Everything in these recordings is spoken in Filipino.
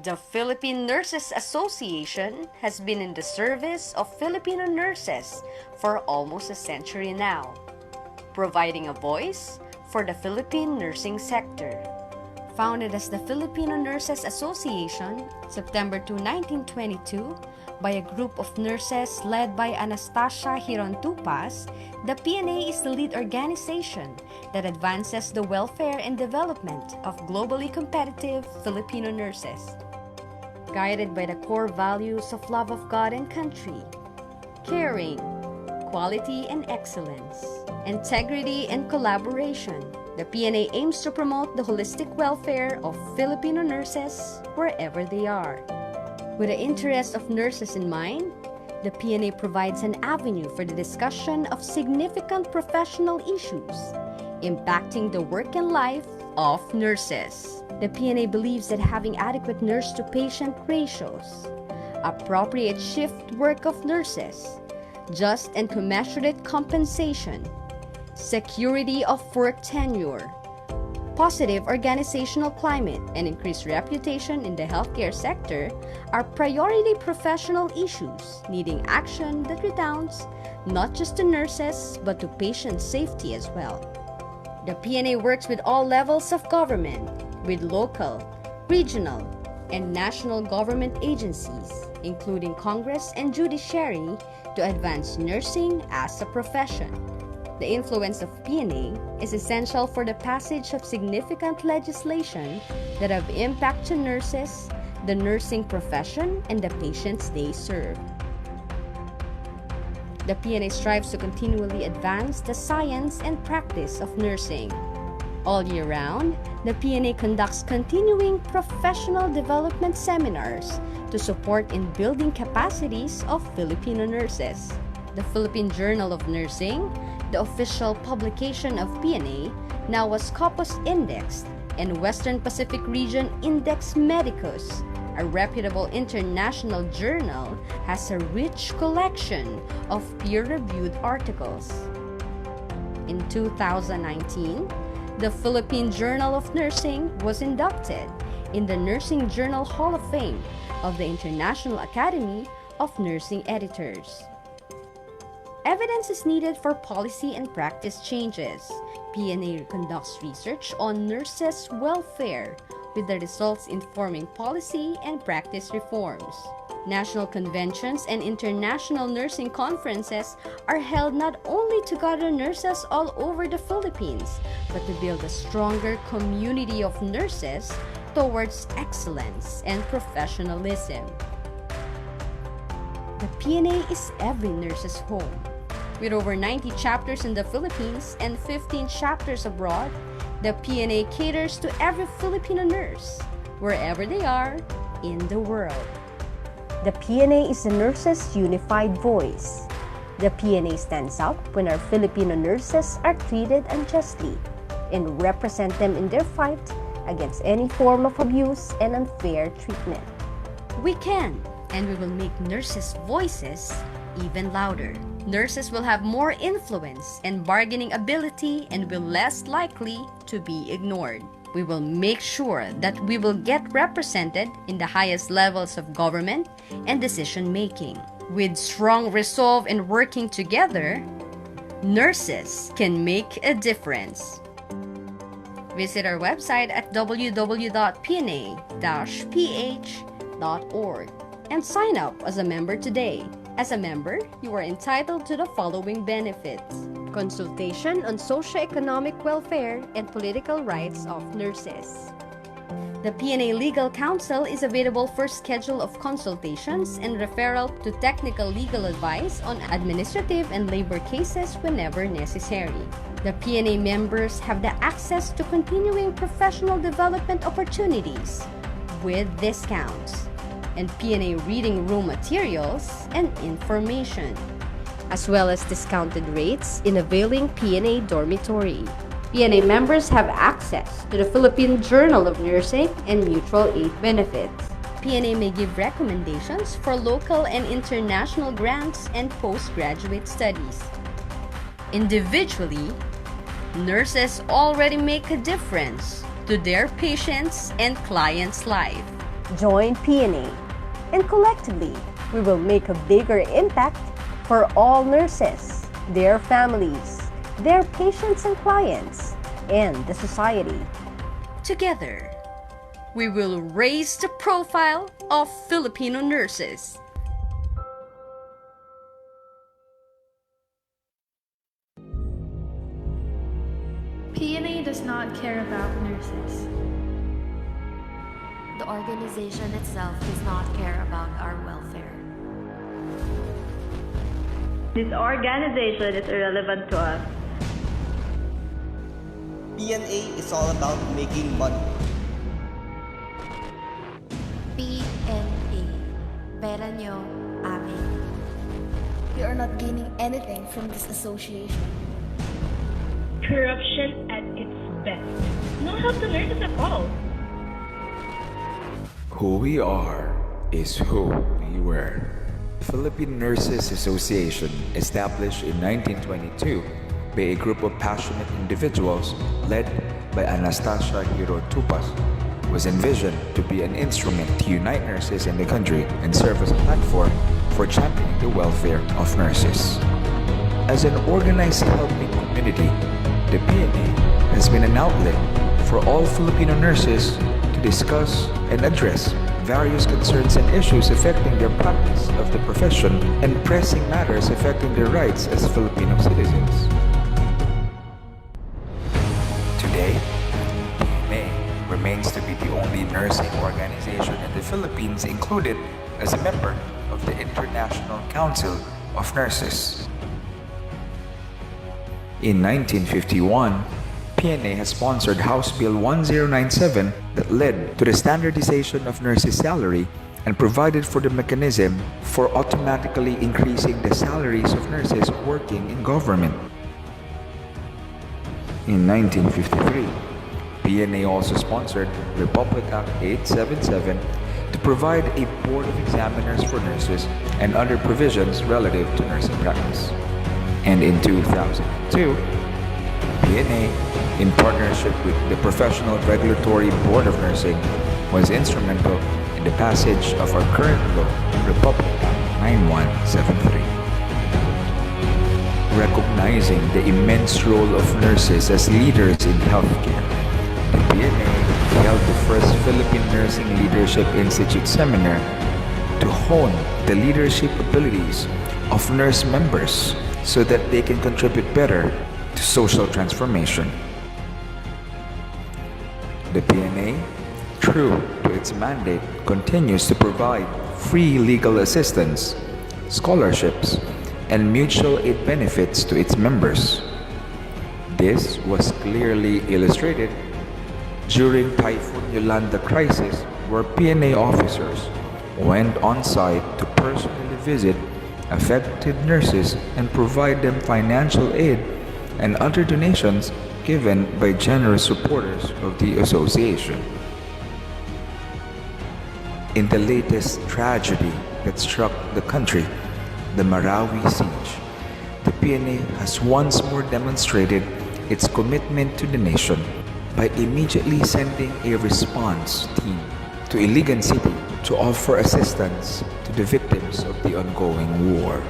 The Philippine Nurses Association has been in the service of Filipino nurses for almost a century now, providing a voice for the Philippine nursing sector. Founded as the Filipino Nurses Association, September 2, 1922, by a group of nurses led by Anastasia Hirontupas, the PNA is the lead organization that advances the welfare and development of globally competitive Filipino nurses. Guided by the core values of love of God and country, caring, quality and excellence, integrity and collaboration, the PNA aims to promote the holistic welfare of Filipino nurses wherever they are. With the interests of nurses in mind, the PNA provides an avenue for the discussion of significant professional issues impacting the work and life of nurses. The PNA believes that having adequate nurse-to-patient ratios, appropriate shift work of nurses, just and commensurate compensation, security of work tenure, positive organizational climate, and increased reputation in the healthcare sector are priority professional issues needing action that redounds not just to nurses but to patient safety as well. The PNA works with all levels of government, with local, regional, and national government agencies, including Congress and judiciary, to advance nursing as a profession. The influence of PNA is essential for the passage of significant legislation that have impact to nurses, the nursing profession, and the patients they serve. The PNA strives to continually advance the science and practice of nursing. All year round, the PNA conducts continuing professional development seminars to support in building capacities of Filipino nurses. The Philippine Journal of Nursing, the official publication of PNA, now was Scopus Indexed, and Western Pacific Region Index Medicus, a reputable international journal, has a rich collection of peer-reviewed articles. In 2019, the Philippine Journal of Nursing was inducted in the Nursing Journal Hall of Fame of the International Academy of Nursing Editors. Evidence is needed for policy and practice changes. PNA conducts research on nurses' welfare, with the results informing policy and practice reforms. National conventions and international nursing conferences are held not only to gather nurses all over the Philippines, but to build a stronger community of nurses towards excellence and professionalism. The PNA is every nurse's home. With over 90 chapters in the Philippines and 15 chapters abroad, the PNA caters to every Filipino nurse, wherever they are in the world. The PNA is the nurses' unified voice. The PNA stands up when our Filipino nurses are treated unjustly and represent them in their fight against any form of abuse and unfair treatment. We can, and we will make nurses' voices even louder. Nurses will have more influence and bargaining ability and will less likely to be ignored. We will make sure that we will get represented in the highest levels of government and decision-making. With strong resolve and working together, nurses can make a difference. Visit our website at www.pna-ph.org and sign up as a member today. As a member, you are entitled to the following benefits: Consultation on socio-economic welfare and political rights of nurses. The PNA Legal Counsel is available for schedule of consultations and referral to technical legal advice on administrative and labor cases whenever necessary. The PNA members have the access to continuing professional development opportunities with discounts and PNA reading room materials and information, as well as discounted rates in availing PNA dormitory. PNA members have access to the Philippine Journal of Nursing and mutual aid benefits. PNA may give recommendations for local and international grants and postgraduate studies. Individually, nurses already make a difference to their patients' and clients' life. Join PNA, and collectively, we will make a bigger impact for all nurses, their families, their patients and clients, and the society. Together, we will raise the profile of Filipino nurses. PNA does not care about nurses. The organization itself does not care about our welfare. This organization is irrelevant to us. PNA is all about making money. PNA. Pera nyo, amin. We are not gaining anything from this association. Corruption at its best. No help to nurses at all. Who we are is who we were. Philippine Nurses Association, established in 1922 by a group of passionate individuals led by Anastasia Hiro Tupas, was envisioned to be an instrument to unite nurses in the country and serve as a platform for championing the welfare of nurses. As an organized helping community, the PNA has been an outlet for all Filipino nurses to discuss and address various concerns and issues affecting their practice of the profession and pressing matters affecting their rights as Filipino citizens. Today, PNA remains to be the only nursing organization in the Philippines included as a member of the International Council of Nurses. In 1951, PNA has sponsored House Bill 1097 that led to the standardization of nurses' salary and provided for the mechanism for automatically increasing the salaries of nurses working in government. In 1953, PNA also sponsored Republic Act 877 to provide a board of examiners for nurses and other provisions relative to nursing practice. And in 2002, PNA, in partnership with the Professional Regulatory Board of Nursing, was instrumental in the passage of our current law, Republic Act 9173. Recognizing the immense role of nurses as leaders in healthcare, the PNA held the first Philippine Nursing Leadership Institute seminar to hone the leadership abilities of nurse members so that they can contribute better to social transformation. The PNA, true to its mandate, continues to provide free legal assistance, scholarships, and mutual aid benefits to its members. This was clearly illustrated during Typhoon Yolanda crisis, where PNA officers went on site to personally visit affected nurses and provide them financial aid and other donations given by generous supporters of the association. In the latest tragedy that struck the country, the Marawi siege, the PNA has once more demonstrated its commitment to the nation by immediately sending a response team to Iligan City to offer assistance to the victims of the ongoing war.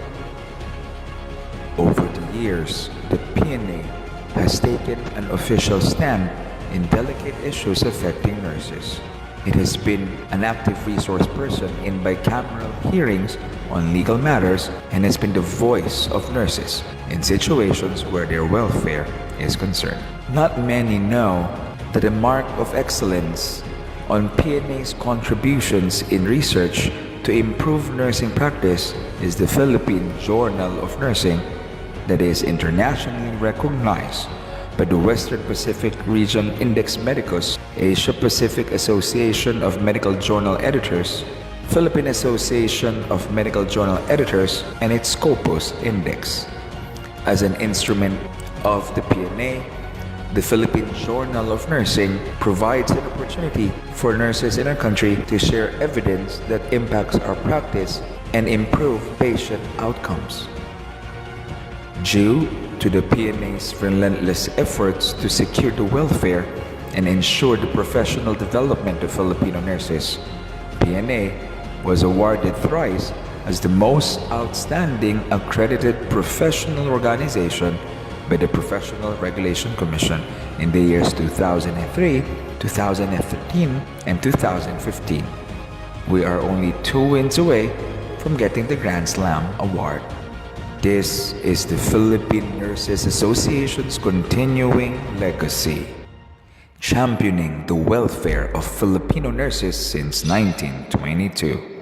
Over the years, the PNA has taken an official stand in delicate issues affecting nurses. It has been an active resource person in bicameral hearings on legal matters and has been the voice of nurses in situations where their welfare is concerned. Not many know that a mark of excellence on PNA's contributions in research to improve nursing practice is the Philippine Journal of Nursing that is internationally recognized by the Western Pacific Region Index Medicus, Asia Pacific Association of Medical Journal Editors, Philippine Association of Medical Journal Editors, and its Scopus Index. As an instrument of the PNA, the Philippine Journal of Nursing provides an opportunity for nurses in our country to share evidence that impacts our practice and improve patient outcomes. Due to the PNA's relentless efforts to secure the welfare and ensure the professional development of Filipino nurses, PNA was awarded thrice as the most outstanding accredited professional organization by the Professional Regulation Commission in the years 2003, 2013, and 2015. We are only 2 wins away from getting the Grand Slam award. This is the Philippine Nurses Association's continuing legacy, championing the welfare of Filipino nurses since 1922.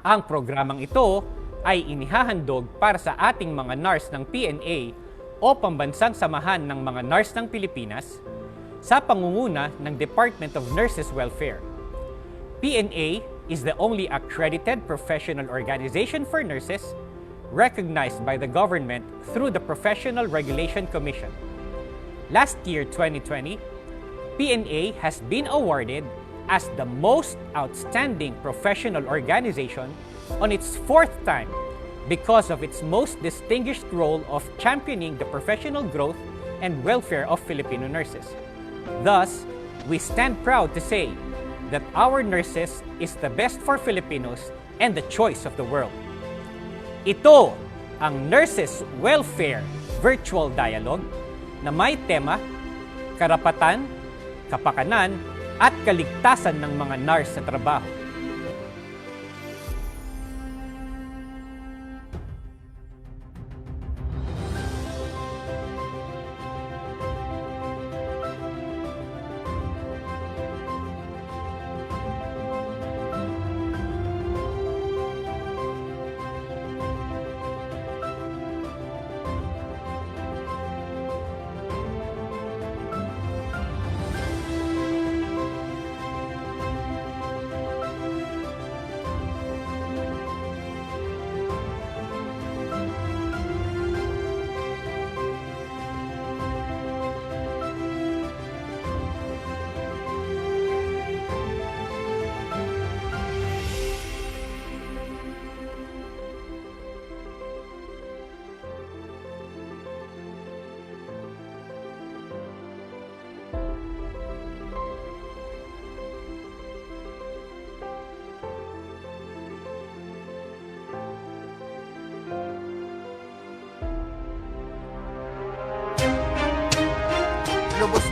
Ang programang ito ay inihahandog para sa ating mga NARS ng PNA o Pambansang Samahan ng mga NARS ng Pilipinas sa pangunguna ng Department of Nurses Welfare. PNA is the only accredited professional organization for nurses recognized by the government through the Professional Regulation Commission. Last year, 2020, PNA has been awarded as the most outstanding professional organization on its 4th time because of its most distinguished role of championing the professional growth and welfare of Filipino nurses. Thus, we stand proud to say that our nurses is the best for Filipinos and the choice of the world. Ito ang Nurses Welfare Virtual Dialogue na may tema Karapatan, Kapakanan, at kaligtasan ng mga NARS sa trabaho.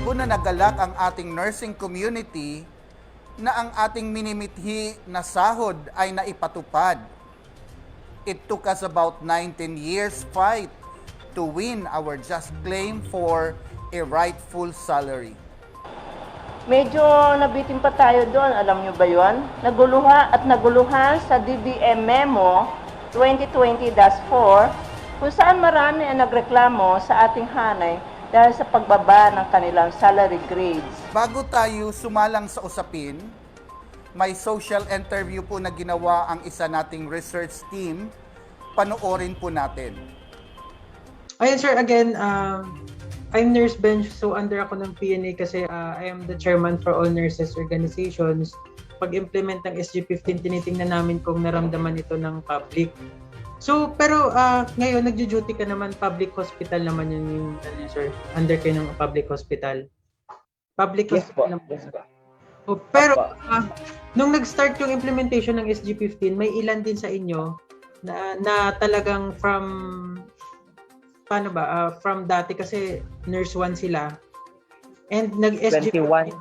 po na nagalak ang ating nursing community na ang ating minimithi na sahod ay naipatupad. It took us about 19 years fight to win our just claim for a rightful salary. Medyo nabitin pa tayo doon, alam nyo ba yun? Naguluhan sa DBM Memo 2020-4 kung saan marami ang nagreklamo sa ating hanay dahil sa pagbaba ng kanilang salary grades. Bago tayo sumalang sa usapin, may social interview po na ginawa ang isa nating research team. Panoorin po natin. Ayun sir, again, I'm Nurse Bench, so under ako ng PNA kasi I am the chairman for all nurses organizations. Pag-implement ng SG15, tinitingnan namin kung naramdaman ito ng public. So, pero ngayon, nagjo-duty ka naman, public hospital naman yun yung, sir, under kayo ng public hospital. Public hospital naman. Yes, po. Pero, nung nag-start yung implementation ng SG15, may ilan din sa inyo na talagang from dati kasi nurse 1 sila. And nag-SG15.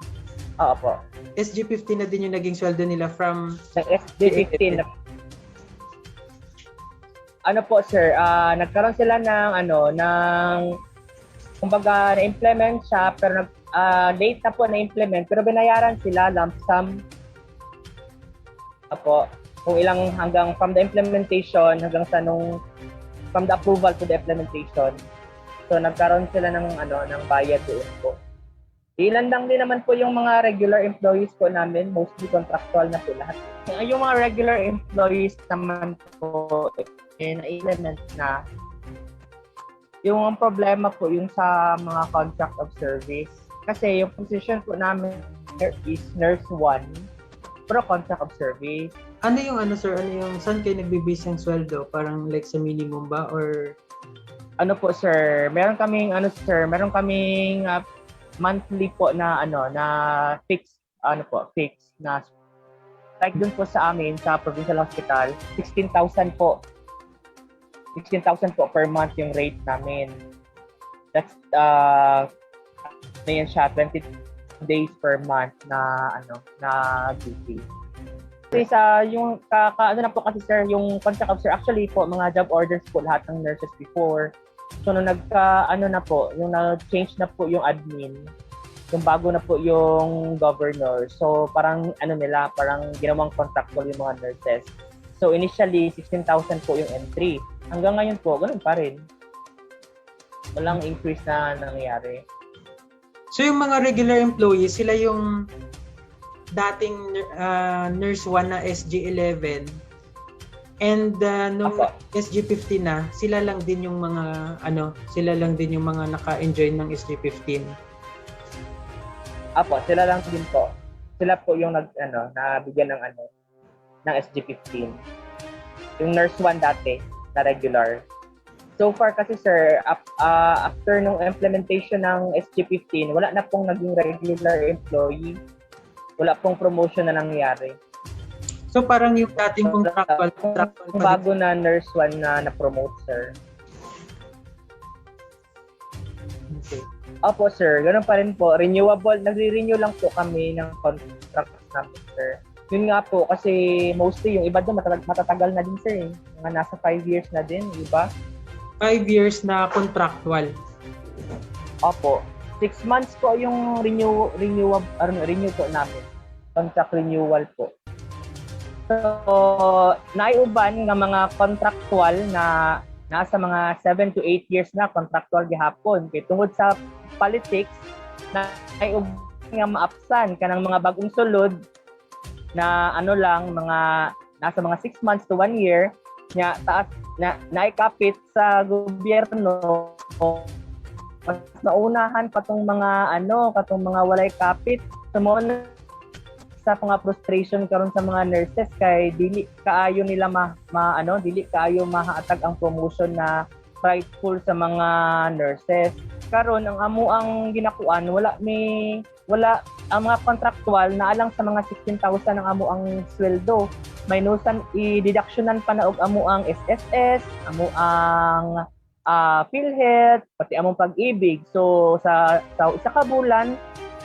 Opo. SG15 na din yung naging sweldo nila from SG15. Ano po sir, nagkaroon sila ng kumbaga na-implement siya pero late na po na-implement pero binayaran sila lump sum. Opo. Kung ilang hanggang from the implementation hanggang sa from the approval to the implementation. So nagkaroon sila ng bayad doon po. Ilan lang din naman po yung mga regular employees po namin, mostly contractual na po lahat. Yung mga regular employees naman po na-implement na. Yung problema po yung sa mga contract of service. Kasi yung position po namin is nurse 1 pero contract of service. Ano yung sir? Ano yung saan kayo nagbibase ng sweldo? Parang like sa minimum ba or ano po sir? Meron kaming monthly po na na fixed fixed na like dun po sa amin sa provincial hospital 16,000 po. 16,000 po per month yung rate namin. That's yan siya 20 days per month na duty. Kasi sa yung na po kasi sir, yung contract of sir, actually po mga job orders po lahat ng nurses before. So nung yung na-change na po yung admin, yung bago na po yung governor. So parang parang ginawang contractual yung mga nurses. So initially 16,000 po yung entry. Hanggang ngayon po ganun pa rin. Walang increase na nangyayari. So yung mga regular employees, sila yung dating nurse 1 na SG11 and nung SG15 na, sila lang din yung mga naka-enjoy ng SG15. Apo, sila lang din po. Sila po yung nabigyan ng SG15. Yung nurse 1 dati na regular. So far kasi sir, after nung implementation ng SG15, wala na pong naging regular employee. Wala pong promotion na nangyari. So parang yung dating contractual bago na nurse 1 na na-promote sir. Okay. Opo sir, ganun pa rin po. Renewable, nagre-renew lang po kami ng contract namin sir. Yun nga po kasi mostly yung iba doon matatagal na din sir. Mga nasa 5 years na din, iba. 5 years na contractual. Opo. 6 months po yung renew po namin. Contract renewal po. So, naiuban ng mga contractual na nasa mga 7 to 8 years na contractual gihapon. Kaya tungod sa politics, naiuban nga maapsan ka ng mga bagong sulod na mga nasa mga 6 months to 1 year nya taas na naikapit sa gobyerno. Mas naunahan patong mga walay kapit sa mga sa mga frustration karon sa mga nurses kay dili kaayo nila dili kaayo mahatag ang promotion na rightful sa mga nurses. Karon ang ang ginakuan wala ang mga contractual na alang sa mga 16,000 ang ang sweldo. Minusan i-deductionan pa na og ang SSS, ang PhilHealth, pati among pag-ibig. So sa isa ka bulan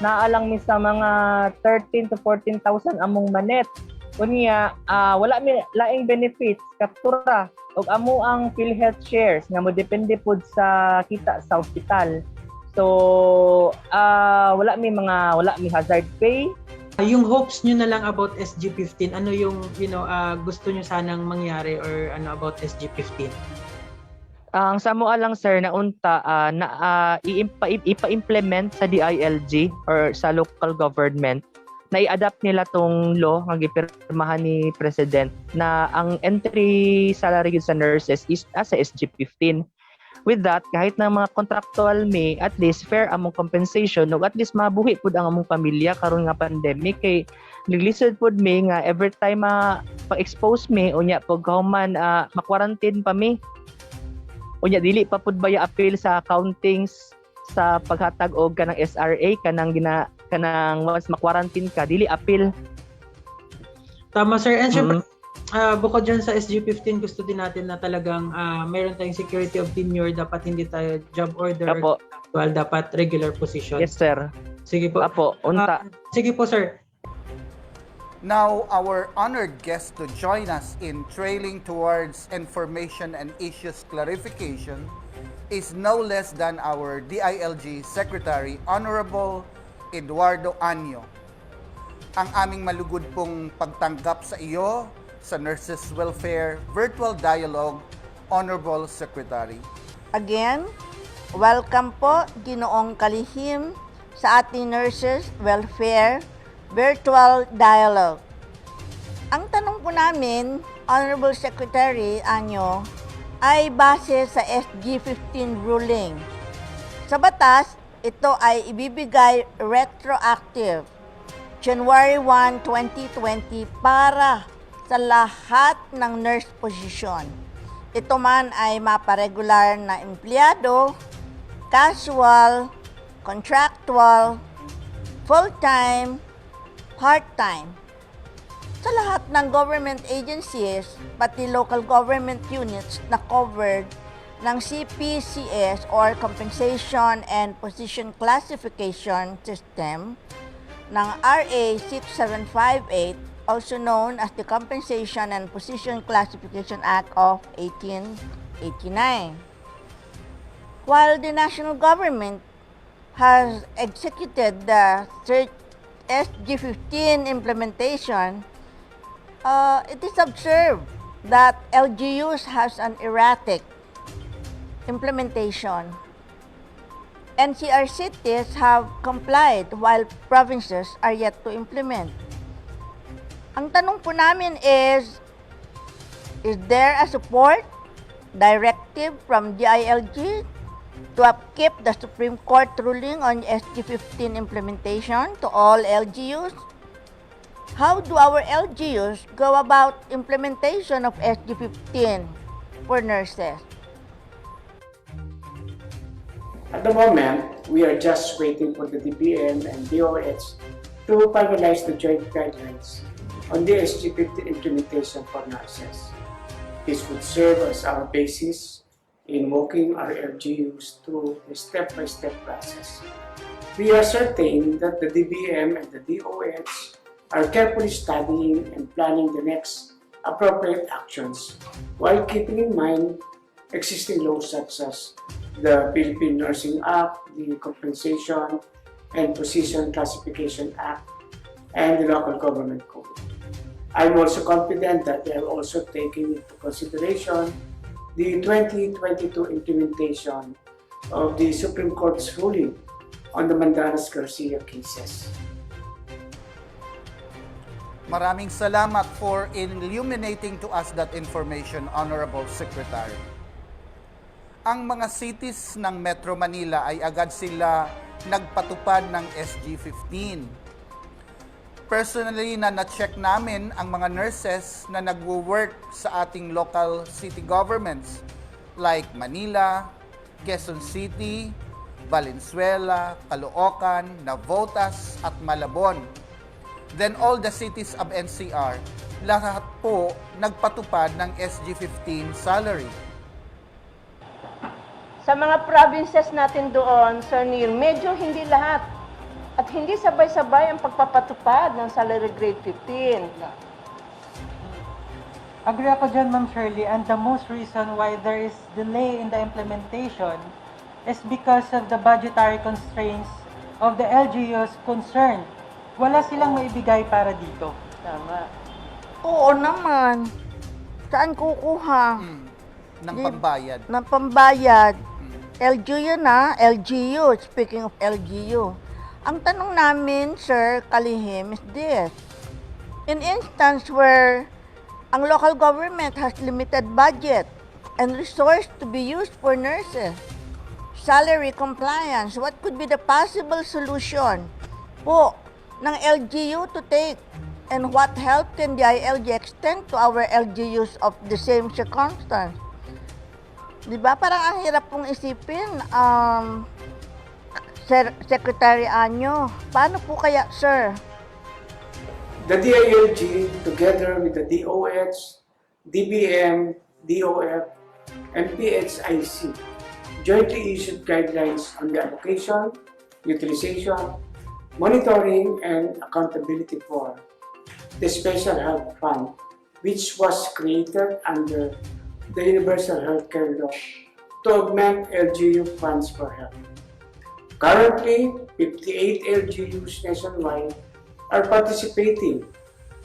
naalang mi sa mga 13 to 14,000 among manet. Kunya wala mi laing benefits kaptura og amo ang PhilHealth shares nga mo depende pod sa kita sa ospital. So wala mi hazard pay. Yung hopes nyo na lang about SG15, ano yung gusto nyo sanang mangyari or ano about SG15? Ang samo lang sir na unta ipa-implement sa DILG or sa local government na i-adapt nila tong law nga gipirmahan ni President na ang entry salary sa nurses is as sa SG15. With that, kahit na mga contractual may at least fair among compensation o at least mabuhi pud ang among pamilya karon nga pandemic kay naglisod pud may nga every time pa-expose me unya pag human ma-quarantine pa mi. Unya dili pa pud baya appeal sa accountings sa paghatag og kanang SRA kanang once ma-quarantine ka dili appeal. Tama sir, and syempre bukod dyan sa SG15, gusto din natin na talagang mayroon tayong security of tenure, dapat hindi tayo job order or actual, dapat regular position. Yes sir. Sige po. Apo, unta. Sige po sir. Now, our honored guest to join us in trailing towards information and issues clarification is no less than our DILG Secretary, Honorable Eduardo Anyo. Ang aming malugod pong pagtanggap sa iyo sa Nurses Welfare Virtual Dialogue, Honorable Secretary. Again, welcome po Ginoong Kalihim sa ating Nurses Welfare Virtual Dialogue. Ang tanong po namin, Honorable Secretary Anyo, ay base sa SG15 ruling. Sa batas, ito ay ibibigay retroactive January 1, 2020 para sa lahat ng nurse position. Ito man ay maparegular na empleyado, casual, contractual, full-time, part-time. Sa lahat ng government agencies, pati local government units na covered ng CPCS or Compensation and Position Classification System ng RA 6758, also known as the Compensation and Position Classification Act of 1889. While the national government has executed the SG15 implementation, it is observed that LGUs has an erratic implementation. NCR cities have complied while provinces are yet to implement. Ang tanong po namin is there a support directive from DILG to upkeep the Supreme Court ruling on SG15 implementation to all LGUs? How do our LGUs go about implementation of SG15 for nurses? At the moment, we are just waiting for the DBM and DOH to finalize the joint guidelines on the SG15 implementation for nurses. This would serve as our basis in walking our LGUs through a step-by-step process. We are certain that the DBM and the DOH are carefully studying and planning the next appropriate actions while keeping in mind existing laws such as the Philippine Nursing Act, the Compensation and Position Classification Act, and the Local Government Code. I'm also confident that they are also taking into consideration the 2022 implementation of the Supreme Court's ruling on the Mandanas cases. Maraming salamat for illuminating to us that information, Honorable Secretary. Ang mga cities ng Metro Manila ay agad sila nagpatupad ng SG15. Personally, na-check namin ang mga nurses na nagwo-work sa ating local city governments like Manila, Quezon City, Valenzuela, Caloocan, Navotas at Malabon. Then all the cities of NCR, lahat po nagpatupad ng SG15 salary. Sa mga provinces natin doon, Sir Neil, medyo hindi lahat at hindi sabay-sabay ang pagpapatupad ng salary grade 15. Agree ako dyan, Ma'am Shirley, and the most reason why there is delay in the implementation is because of the budgetary constraints of the LGUs concerned. Wala silang maibigay para dito. Tama. Oo naman. Saan kukuha? Ng pambayad. Ng pambayad. LGU na, LGU, speaking of LGU. Ang tanong namin, Sir Kalihim, is this. In instance where ang local government has limited budget and resource to be used for nurses, salary compliance, what could be the possible solution po ng LGU to take? And what help can the ILG extend to our LGUs of the same circumstance? Diba? Parang ang hirap pong isipin, Secretary Anyo. Paano po kaya, sir? The DILG, together with the DOH, DBM, DOF, and PHIC, jointly issued guidelines on the allocation, utilization, monitoring, and accountability for the Special Health Fund, which was created under the Universal Healthcare Law to augment LGU funds for health. Currently, 58 LGUs nationwide are participating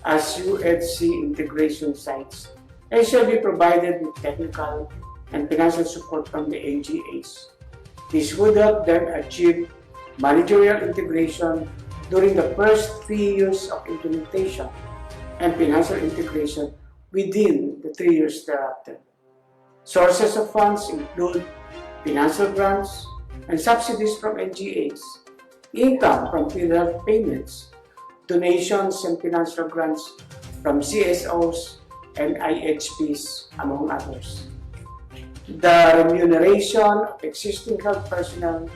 as UHC integration sites and shall be provided with technical and financial support from the AGAs. This would help them achieve managerial integration during the first 3 years of implementation and financial integration within the 3 years thereafter. Sources of funds include financial grants and subsidies from NGAs, income from PhilHealth payments, donations and financial grants from CSOs and IHPs, among others. The remuneration of existing health personnel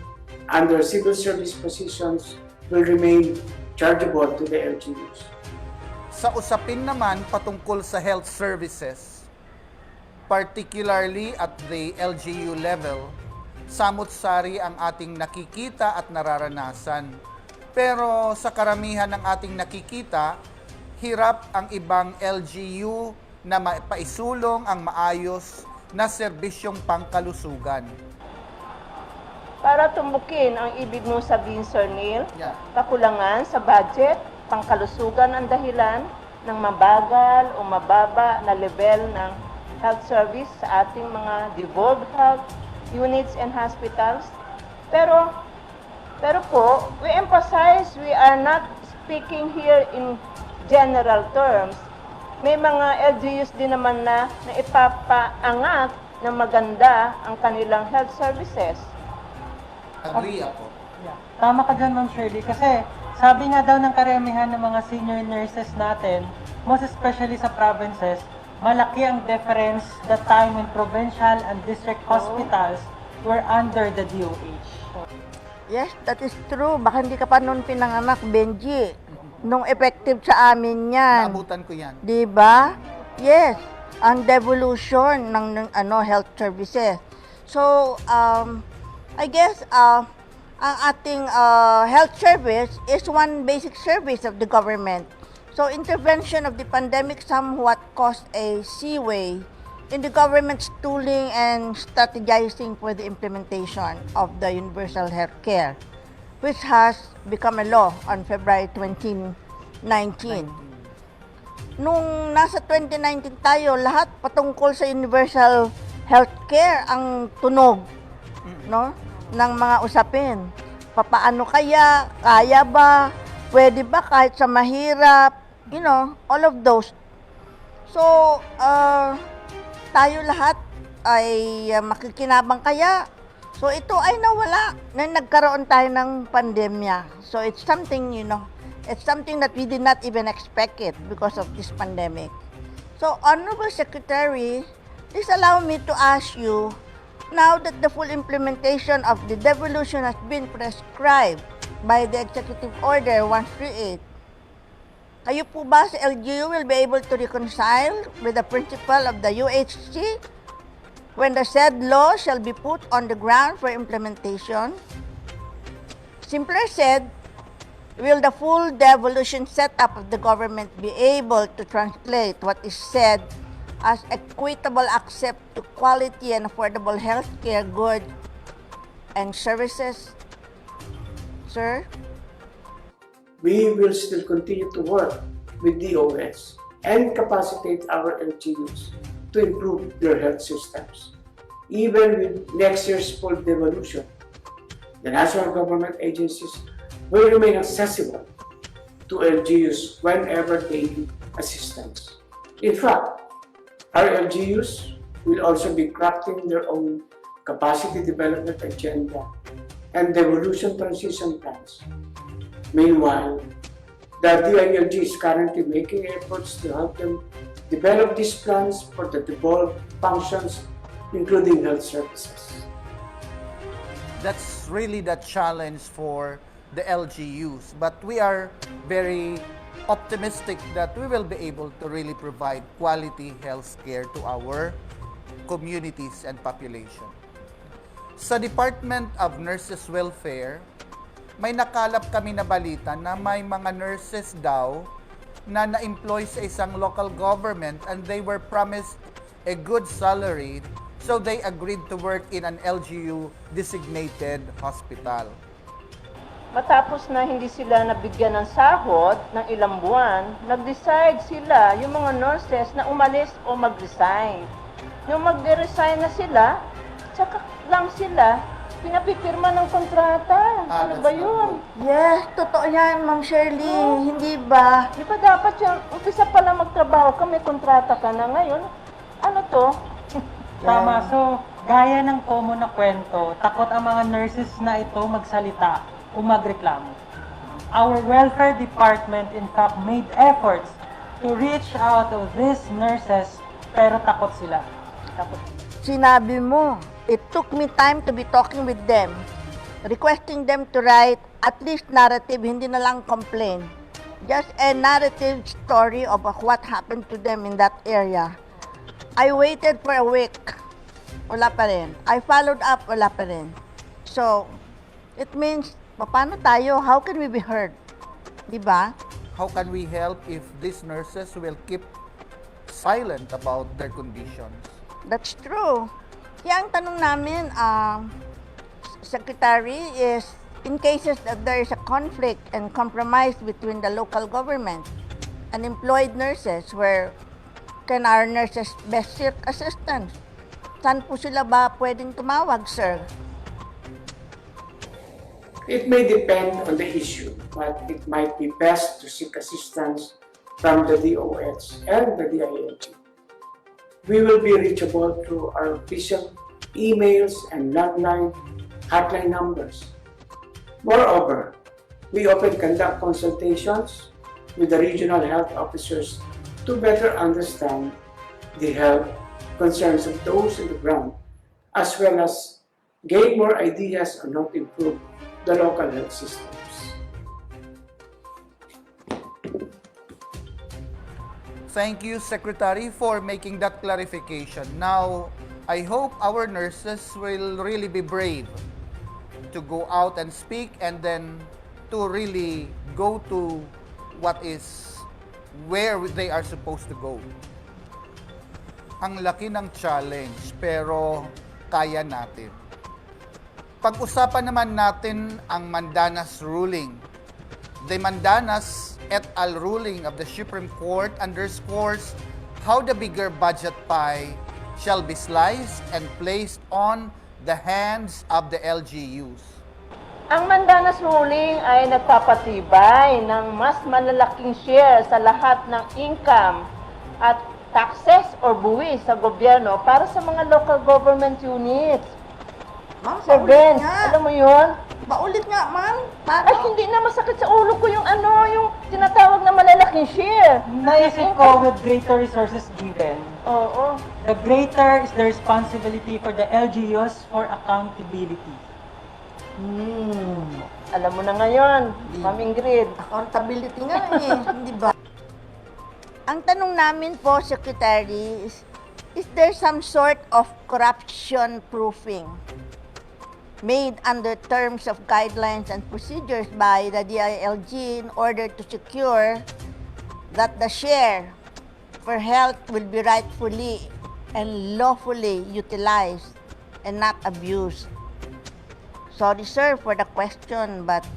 under civil service positions will remain chargeable to the LGUs. Sa usapin naman patungkol sa health services, particularly at the LGU level, samot-sari ang ating nakikita at nararanasan. Pero sa karamihan ng ating nakikita, hirap ang ibang LGU na mapaisulong ang maayos na serbisyong pangkalusugan. Para tumbukin ang ibig mong sabihin, Sir Neil, kakulangan sa budget, pangkalusugan ang dahilan ng mabagal o mababa na level ng health service sa ating mga devolved health units and hospitals. Pero po, we emphasize we are not speaking here in general terms. May mga LGUs din naman na ipapaangat na maganda ang kanilang health services. Agree ako. Tama ka dyan, Ma'am Shirley, kasi sabi nga daw ng karamihan ng mga senior nurses natin, most especially sa provinces, malaki ang difference the time when provincial and district hospitals were under the DOH. Yes, that is true. Baka hindi ka pa noon pinanganak, Benji. Nung effective sa amin yan. Naabutan ko yan. Diba? Yes. Ang devolution ng health services. So, I guess, ang ating health service is one basic service of the government. So, intervention of the pandemic somewhat caused a seaway in the government's tooling and strategizing for the implementation of the universal health care, which has become a law on February 2019. Nung nasa 2019 tayo, lahat patungkol sa universal health care ang tunog, no, ng mga usapin. Papaano kaya? Kaya ba? Pwede ba kahit sa mahirap? You know, all of those. So, tayo lahat ay makikinabang kaya. So, ito ay nawala na nagkaroon tayo ng pandemya. So, it's something, you know, it's something that we did not even expect it because of this pandemic. So, Honorable Secretary, please allow me to ask you, now that the full implementation of the devolution has been prescribed by the Executive Order 138, kayo po ba sa LGU will be able to reconcile with the principle of the UHC when the said law shall be put on the ground for implementation? Simpler said, will the full devolution setup of the government be able to translate what is said as equitable access to quality and affordable health care goods and services? Sir? We will still continue to work with DOS and capacitate our LGUs to improve their health systems. Even with next year's full devolution, the national government agencies will remain accessible to LGUs whenever they need assistance. In fact, our LGUs will also be crafting their own capacity development agenda and devolution transition plans. Meanwhile, the DILG is currently making efforts to help them develop these plans for the devolved functions, including health services. That's really the challenge for the LGUs, but we are very optimistic that we will be able to really provide quality health care to our communities and population. Sa Department of Nurses Welfare, may nakalap kami na balita na may mga nurses daw na na-employ sa isang local government and they were promised a good salary, so they agreed to work in an LGU designated hospital. Matapos na hindi sila nabigyan ng sahod ng ilang buwan, nag-decide sila, yung mga nurses, na umalis o mag-resign. Yung mag-resign na sila, tsaka lang sila pinapipirma ng kontrata. Ano ba yun? Yes, totoo yan, Ma'am Shirley. Hindi ba? Di ba dapat yung umpisa pa lang magtrabaho ka, may kontrata ka na ngayon? Ano to? Tama. So, gaya ng common na kwento, takot ang mga nurses na ito magsalita o magreklamo. Our welfare department in fact made efforts to reach out to these nurses, pero takot sila. Takot. Sinabi mo, it took me time to be talking with them, requesting them to write at least narrative, hindi na lang complain. Just a narrative story of what happened to them in that area. I waited for a week. Wala pa rin. I followed up, wala pa rin. So, it means, paano tayo? How can we be heard? Diba? How can we help if these nurses will keep silent about their conditions? That's true. Kaya ang tanong namin, Secretary, is in cases that there is a conflict and compromise between the local government and employed nurses, where can our nurses best seek assistance? Saan po sila ba pwedeng tumawag, sir? It may depend on the issue, but it might be best to seek assistance from the DOS and the DILG. We will be reachable through our official emails and landline hotline numbers. Moreover, we often conduct consultations with the regional health officers to better understand the health concerns of those on the ground, as well as gain more ideas on how to improve the local health systems. Thank you, Secretary, for making that clarification. Now, I hope our nurses will really be brave to go out and speak and then to really go to where they are supposed to go. Ang laki ng challenge, pero kaya natin. Pag-usapan naman natin ang Mandanas Ruling. The Mandanas et al. Ruling of the Supreme Court underscores how the bigger budget pie shall be sliced and placed on the hands of the LGUs. Ang Mandanas Ruling ay nagpapatibay ng mas malalaking share sa lahat ng income at taxes or buwis sa gobyerno para sa mga local government units. Ma'am, Sir paulit Ben, nga. alam mo yun? Paulit nga, ma'am. Ay, hindi na masakit sa ulo ko yung yung tinatawag na malalaking share. Naisip ko with greater resources given. Oo. The greater is the responsibility for the LGUs for accountability. Alam mo na ngayon, Ma'am Ingrid. Accountability nga eh, hindi ba? Ang tanong namin po, Secretary, is Is there some sort of corruption proofing made under terms of guidelines and procedures by the DILG in order to secure that the share for health will be rightfully and lawfully utilized and not abused? Sorry sir for the question, but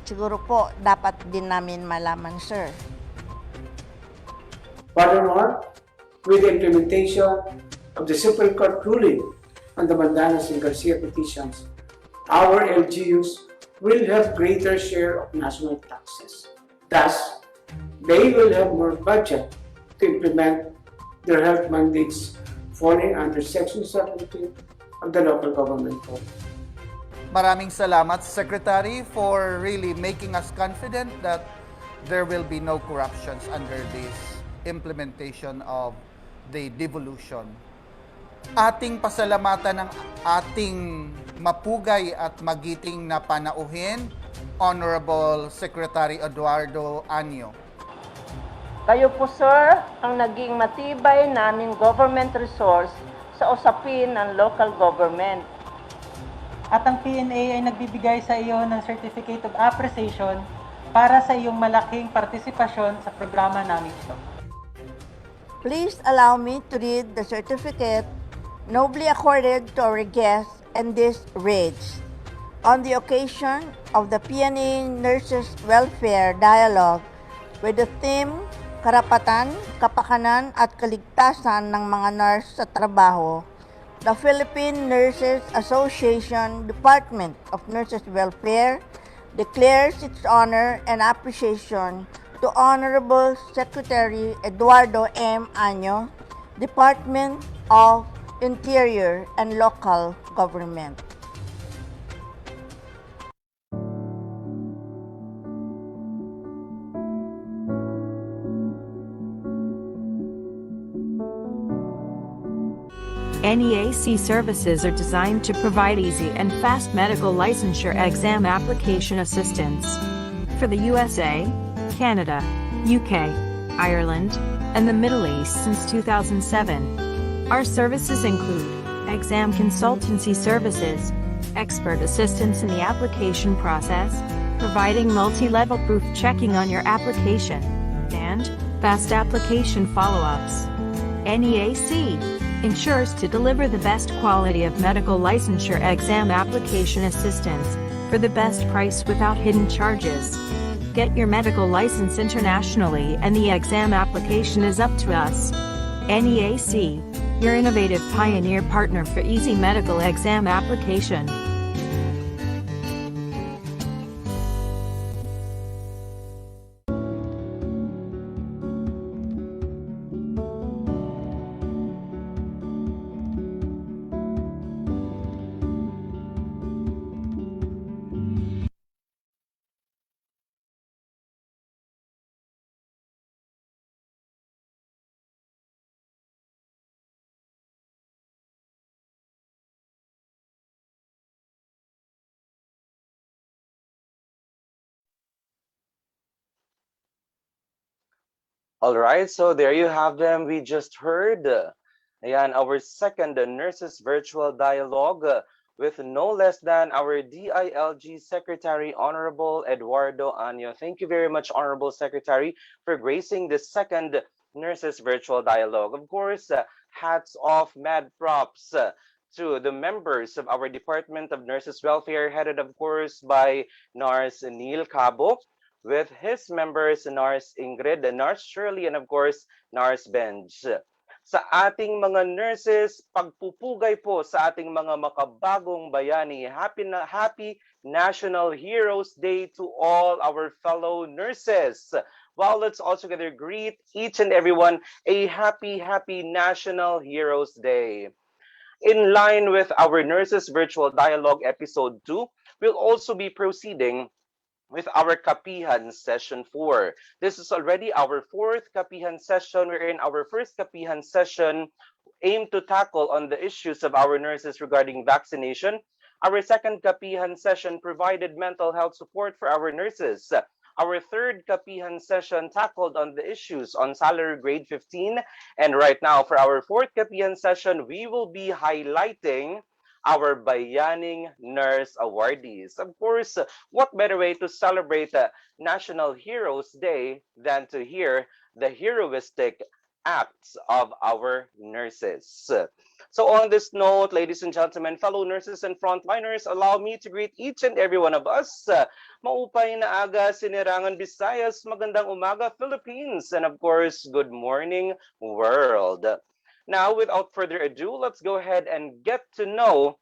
siguro po dapat din namin malaman, sir. Furthermore, with the implementation of the Supreme Court ruling on the Mandanas and Garcia petitions, our LGUs will have greater share of national taxes. Thus, they will have more budget to implement their health mandates falling under Section 17 of the Local Government Code. Maraming salamat, Secretary, for really making us confident that there will be no corruptions under this implementation of the devolution. Ating pasalamatan ng ating mapugay at magiting na panauhin, Honorable Secretary Eduardo Anyo. Kayo po, sir, ang naging matibay naming government resource sa usapin ng local government. At ang PNA ay nagbibigay sa iyo ng Certificate of Appreciation para sa iyong malaking partisipasyon sa programa namin ito. Please allow me to read the certificate nobly accorded to our guests, and this reads: on the occasion of the PNA Nurses Welfare Dialogue with the theme Karapatan, Kapakanan at Kaligtasan ng mga nurse sa trabaho, the Philippine Nurses Association Department of Nurses Welfare declares its honor and appreciation to Honorable Secretary Eduardo M. Anyo, Department of Interior and Local Government. NEAC services are designed to provide easy and fast medical licensure exam application assistance for the USA, Canada, UK, Ireland, and the Middle East since 2007. Our services include exam consultancy services, expert assistance in the application process, providing multi-level proof checking on your application, and fast application follow-ups. NEAC ensures to deliver the best quality of medical licensure exam application assistance for the best price without hidden charges. Get your medical license internationally and the exam application is up to us. NEAC, your innovative pioneer partner for easy medical exam application. All right, so there you have them. We just heard ayan, our second Nurses Virtual Dialogue with no less than our DILG Secretary, Honorable Eduardo Anyo. Thank you very much, Honorable Secretary, for gracing the second Nurses Virtual Dialogue. Of course, hats off, mad props to the members of our Department of Nurses Welfare, headed, of course, by Nurse Neil Cabo, with his members, Nurse Ingrid, Nurse Shirley, and of course, Nurse Benj. Sa ating mga nurses, pagpupugay po sa ating mga makabagong bayani. Happy National Heroes Day to all our fellow nurses. Well, let's all together greet each and everyone a happy National Heroes Day. In line with our Nurses Virtual Dialogue Episode 2, we'll also be proceeding with our Kapihan Session 4. This is already our fourth Kapihan session. We're in our first Kapihan session aimed to tackle on the issues of our nurses regarding vaccination. Our second Kapihan session provided mental health support for our nurses. Our third Kapihan session tackled on the issues on salary grade 15. And right now, for our fourth Kapihan session, we will be highlighting our Bayaning Nurse Awardees. Of course, what better way to celebrate National Heroes Day than to hear the heroistic acts of our nurses. So on this note, ladies and gentlemen, fellow nurses and frontliners, allow me to greet each and every one of us. Maupay na aga, Sinirangan Visayas, magandang umaga Philippines, and of course, good morning world. Now, without further ado, let's go ahead and get to know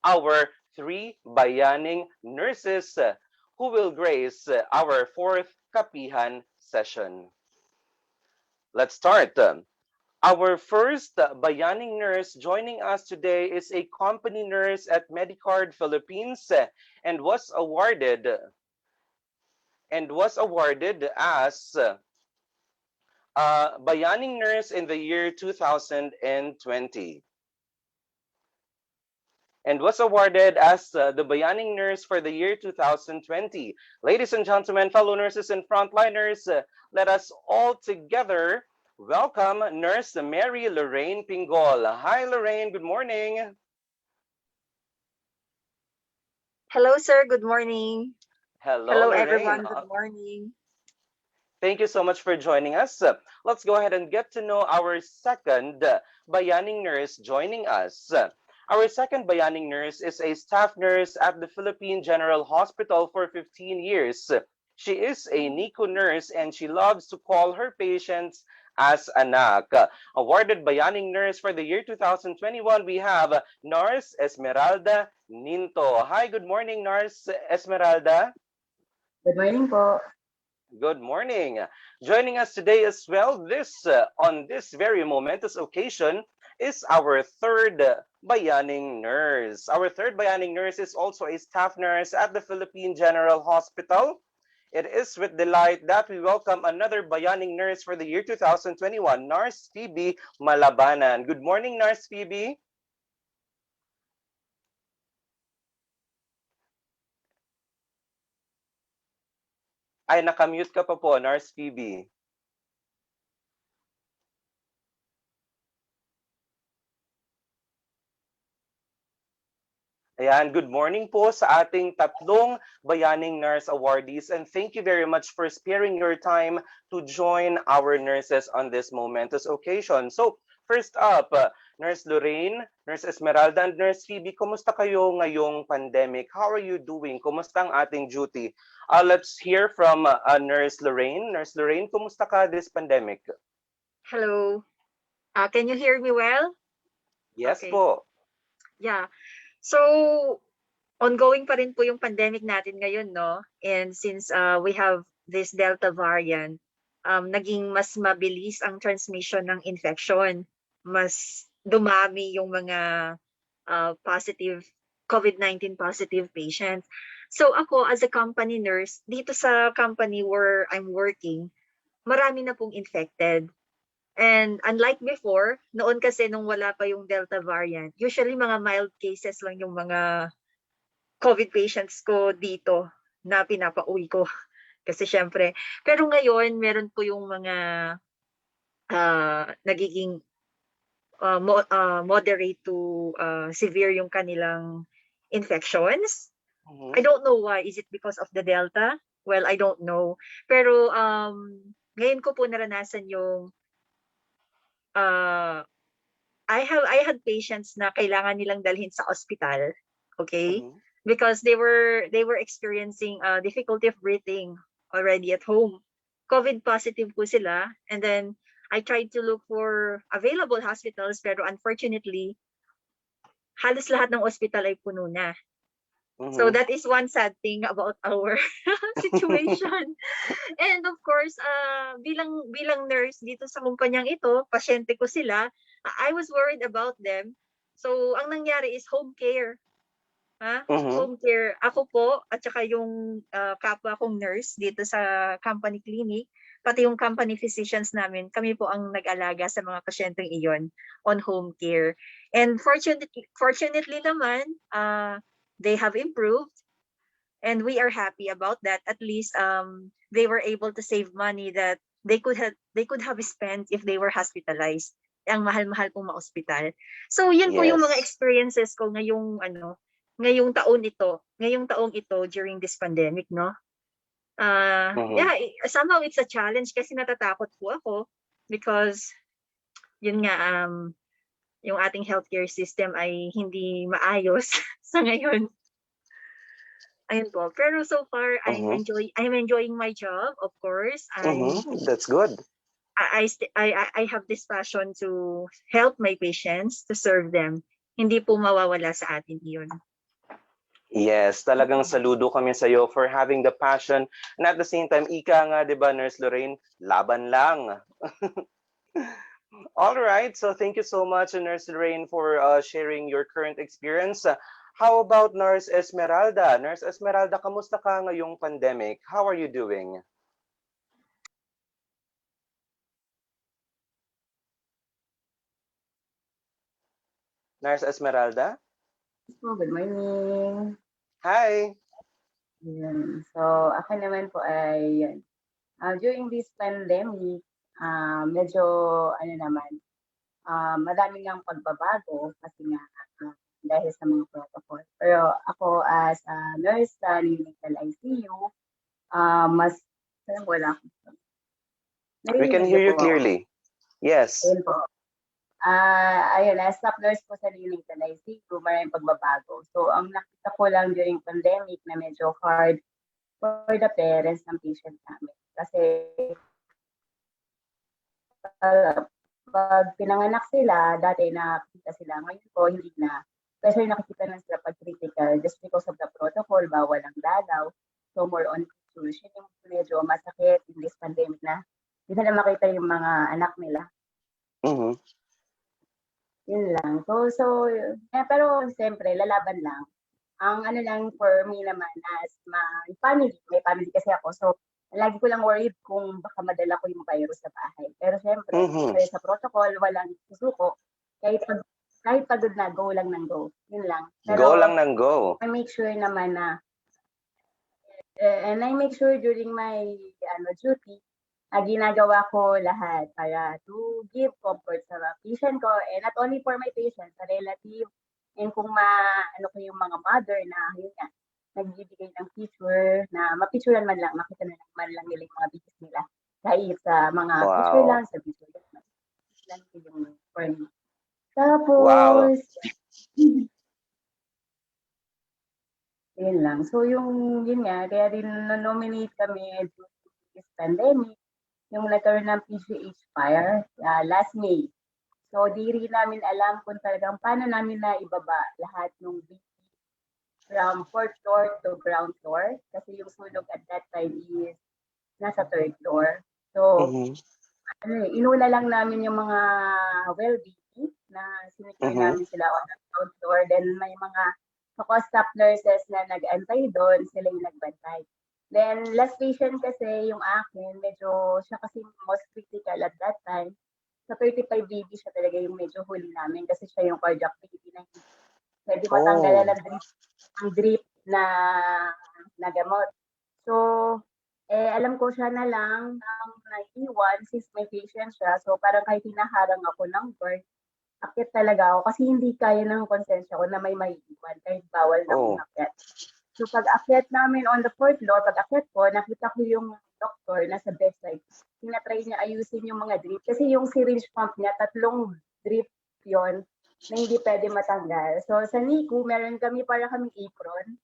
our three Bayaning nurses who will grace our fourth Kapihan session. Let's start. Our first Bayaning nurse joining us today is a company nurse at Medicard Philippines and was awarded as Bayaning nurse in the year 2020. And was awarded as the Bayaning nurse for the year 2020. Ladies and gentlemen, fellow nurses and frontliners, let us all together welcome Nurse Mary Lorraine Pingol. Hi, Lorraine. Good morning. Hello, sir. Good morning. Hello, Lorraine. Everyone. Good morning. Thank you so much for joining us. Let's go ahead and get to know our second Bayaning nurse joining us. Our second Bayaning nurse is a staff nurse at the Philippine General Hospital for 15 years. She is a NICU nurse and she loves to call her patients as anak. Awarded Bayaning nurse for the year 2021, we have Nurse Esmeralda Ninto. Hi, good morning, Nurse Esmeralda. Good morning po. Good morning. Joining us today as well, on this very momentous occasion, is our third Bayaning nurse. Our third Bayaning nurse is also a staff nurse at the Philippine General Hospital. It is with delight that we welcome another Bayaning nurse for the year 2021, Nurse Phoebe Malabanan. Good morning, Nurse Phoebe. Ay, nakamute ka pa po, Nurse Phoebe. Ayan, good morning po sa ating tatlong Bayaning Nurse Awardees, and thank you very much for sparing your time to join our nurses on this momentous occasion. So, first up, Nurse Lorraine, Nurse Esmeralda, and Nurse Phoebe, kumusta kayo ngayong pandemic? How are you doing? Kumusta ang ating duty? Let's hear from Nurse Lorraine. Nurse Lorraine, kumusta ka this pandemic? Hello. Can you hear me well? Yes Okay. po. Yeah. So, ongoing pa rin po yung pandemic natin ngayon, no? And since we have this Delta variant, naging mas mabilis ang transmission ng infection. Mas dumami yung mga positive, COVID-19 positive patients. So ako, as a company nurse, dito sa company where I'm working, marami na pong infected. And unlike before, noon kasi nung wala pa yung Delta variant, usually mga mild cases lang yung mga COVID patients ko dito na pinapauwi ko. Kasi syempre, pero ngayon meron po yung mga nagiging moderate to severe yung kanilang infections. I don't know why. Is it because of the Delta? Well, I don't know. Pero ngayon ko po naranasan yung I had patients na kailangan nilang dalhin sa ospital, okay? Because they were experiencing difficulty of breathing already at home. COVID positive po sila, and then I tried to look for available hospitals, pero unfortunately, halos lahat ng ospital ay puno na. So that is one sad thing about our situation. And of course, bilang nurse dito sa kumpanyang ito, pasyente ko sila, I was worried about them. So ang nangyari is home care. Home care. Ako po at saka yung kapwa kong nurse dito sa company clinic, pati yung company physicians namin, kami po ang nag-alaga sa mga pasyenteng iyon on home care. And fortunately naman, they have improved. And we are happy about that. At least they were able to save money that they could have spent if they were hospitalized. Ang mahal-mahal pong ma-ospital. So yun po yung mga Yes. experiences ko ngayong taong ito during this pandemic, no? Yeah, somehow it's a challenge kasi natatakot po ako because yun nga yung ating healthcare system ay hindi maayos sa ngayon. Ayun po. Pero so far, I'm enjoying my job, of course. That's good. I have this passion to help my patients, to serve them. Hindi po mawawala sa atin yun. Yes, talagang saludo kami sa iyo for having the passion. And at the same time, ika nga, di ba, Nurse Lorraine, laban lang. All right, so thank you so much, Nurse Lorraine, for sharing your current experience. How about Nurse Esmeralda? Nurse Esmeralda, kamusta ka ngayong pandemic? How are you doing? Nurse Esmeralda? Good morning. Hi. Yun. So, ako naman po ay during this pandemic, medyo madami ngang pagbabago kasi nga dahil sa mga protocol. Pero ako as a nurse sa Clinical ICU, mas wala akong We can hear you clearly. Yes. Ayun po. Ayun, as staff nurse po sa Clinical ICU, maraming pagbabago. So, ang nakita ko lang during pandemic na medyo hard for the parents ng patient namin. Kasi pag pinanganak sila, dati nakikita sila. Ngayon po, hindi na. Especially nakikita na sila pag critical just because of the protocol, bawal ang dalaw. So, more on solution yung medyo masakit in this pandemic na hindi na makita yung mga anak nila. Yun lang. So, pero siyempre, lalaban lang. Ang lang for me naman as my family, may family kasi ako. So, lagi ko lang worried kung baka madala ko yung virus sa bahay. Pero siyempre, sa protocol, walang susuko. Kahit pagod na, go lang ng go. Yun lang. Pero, go lang ng go. I make sure naman na, and I make sure during my duty, ginagawa ko lahat para to give comfort sa patient ko, and not only for my patient, sa relative, and kung ko yung mga mother na yun nga, nagbibigay ng picture na mapicturean man lang, makita na man lang nila yung mga business nila. Kahit sa mga picture lang, sa video lang yung for me. Tapos, yun lang. So yun nga, kaya rin nominate kami during this pandemic, yung nagkaroon ng PCH fire last May. So, di rin namin alam kung talagang paano namin na ibaba lahat ng BP from 4th floor to ground floor. Kasi yung sunog at that time is nasa 3rd floor. So, inuna lang namin yung mga well-being na sinecure namin sila on the ground floor. Then, may mga staff nurses na nag-antay doon, sila yung nagbantay. Then, last patient kasi yung akin, medyo siya kasi most critical at that time. Sa 35 baby siya talaga yung medyo huli namin kasi siya yung cardiac baby na pwede matanggalan ng drip na gamot. So, alam ko siya na lang ang naiiwan since may patient siya. So, parang kahit hinaharang ako ng birth, akit talaga ako kasi hindi kaya ng konsensya ko na may maiiwan kahit bawal na umakyat. So, pag-akyat namin on the 4th floor, pag-akyat ko, nakita ko yung doctor na sa bedside. Tinatry niya ayusin yung mga drip. Kasi yung syringe pump niya, 3 drip yon na hindi pwede matanggal. So, sa NICU, meron kami para kaming apron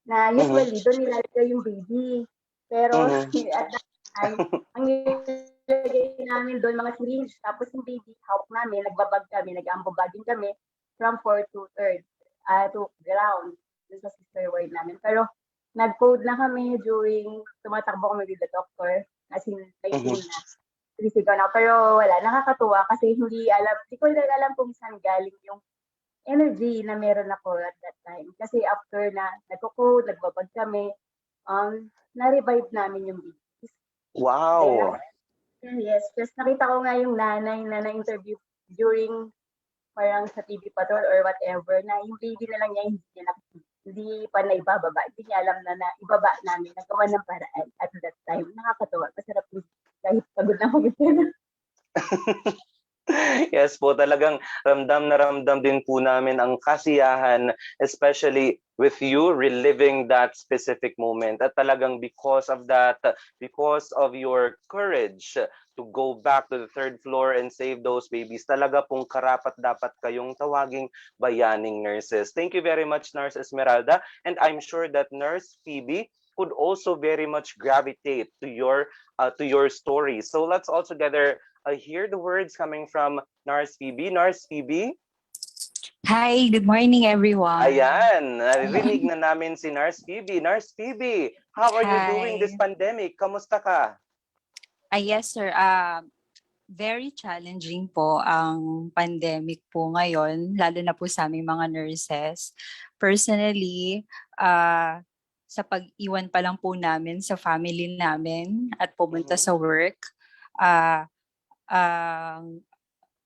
na usually doon nilalagay yung baby. Pero at that time, ang nilagay namin doon mga syringe. Tapos yung baby, hawak namin, nagbabag kami, nag-ambobagging kami from 4th to 3rd to ground sa sister ward namin. Pero nag-code na kami during tumatakbo kami with the doctor. As in, waiting na. Sigaw na. Pero wala, nakakatuwa kasi hindi ko alam kung saan galing yung energy na meron ako at that time. Kasi after na nagko-code, nagbabag kami, na-revive namin yung babies. Wow! Yes, just nakita ko nga yung nanay na na-interview during parang sa TV Patrol or whatever, na yung baby na lang niya hindi niya nakikita. hindi pa na ibababa. Hindi niya alam na ibaba namin, nagawa ng paraan at that time. Nakakatawa. Masarap yung kahit pagod na pagod na. Yes po, talagang ramdam na ramdam din po namin ang kasiyahan, especially with you reliving that specific moment. At talagang because of that, because of your courage to go back to the third floor and save those babies, talaga pong karapat dapat kayong tawaging bayaning nurses. Thank you very much, Nurse Esmeralda. And I'm sure that Nurse Phoebe could also very much gravitate to your story. So let's all together hear the words coming from Nurse Phoebe. Nurse Phoebe? Hi, good morning everyone. Ayan, naririnig na namin si Nurse Phoebe. Nurse Phoebe, how are you doing this pandemic? Kamusta ka? Yes sir, very challenging po ang pandemic po ngayon, lalo na po sa aming mga nurses. Personally, sa pag-iwan pa lang po namin sa family namin at pumunta sa work,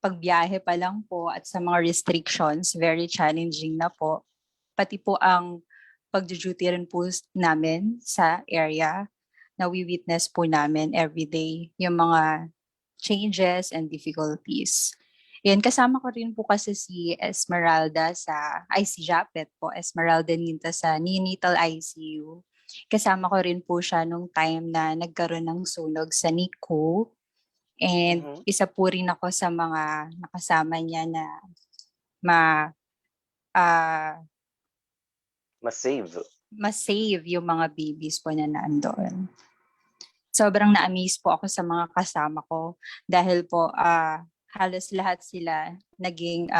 pagbiyahe pa lang po at sa mga restrictions, very challenging na po. Pati po ang pag-duty rin po namin sa area, na we-witness po namin everyday yung mga changes and difficulties. Yan, kasama ko rin po kasi si Esmeralda si Japet po, Esmeralda Ninta sa neonatal ICU. Kasama ko rin po siya nung time na nagkaroon ng sunog sa NICU. And isa po rin ako sa mga nakasama niya na ma-save yung mga babies po na nandoon. Sobrang na-amaze po ako sa mga kasama ko dahil po halos lahat sila naging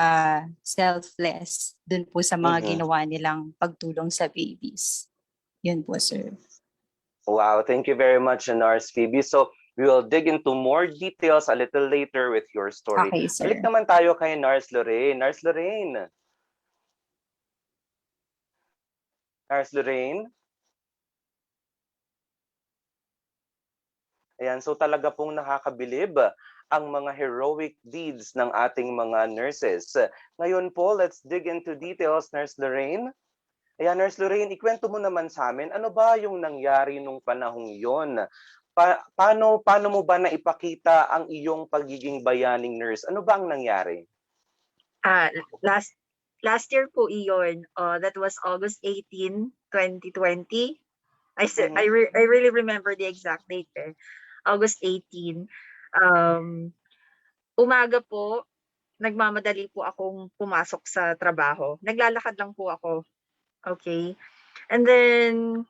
selfless dun po sa mga ginawa nilang pagtulong sa babies. Yun po, sir. Wow, thank you very much, Nurse Phoebe. So, we will dig into more details a little later with your story. Okay, sir. Balik naman tayo kay Nurse Lorraine. Nurse Lorraine. Nurse Lorraine. Ayan, so talaga pong nakakabilib ang mga heroic deeds ng ating mga nurses. Ngayon po, let's dig into details, Nurse Lorraine. Ayan, Nurse Lorraine, ikwento mo naman sa amin, ano ba yung nangyari nung panahong yon? Paano mo ba naipakita ang iyong pagiging bayaning nurse? Ano ba ang nangyari? Last year po iyon. That was August 18, 2020. I really remember the exact date. August 18. Umaga po, nagmamadali po akong pumasok sa trabaho. Naglalakad lang po ako. Okay. And then,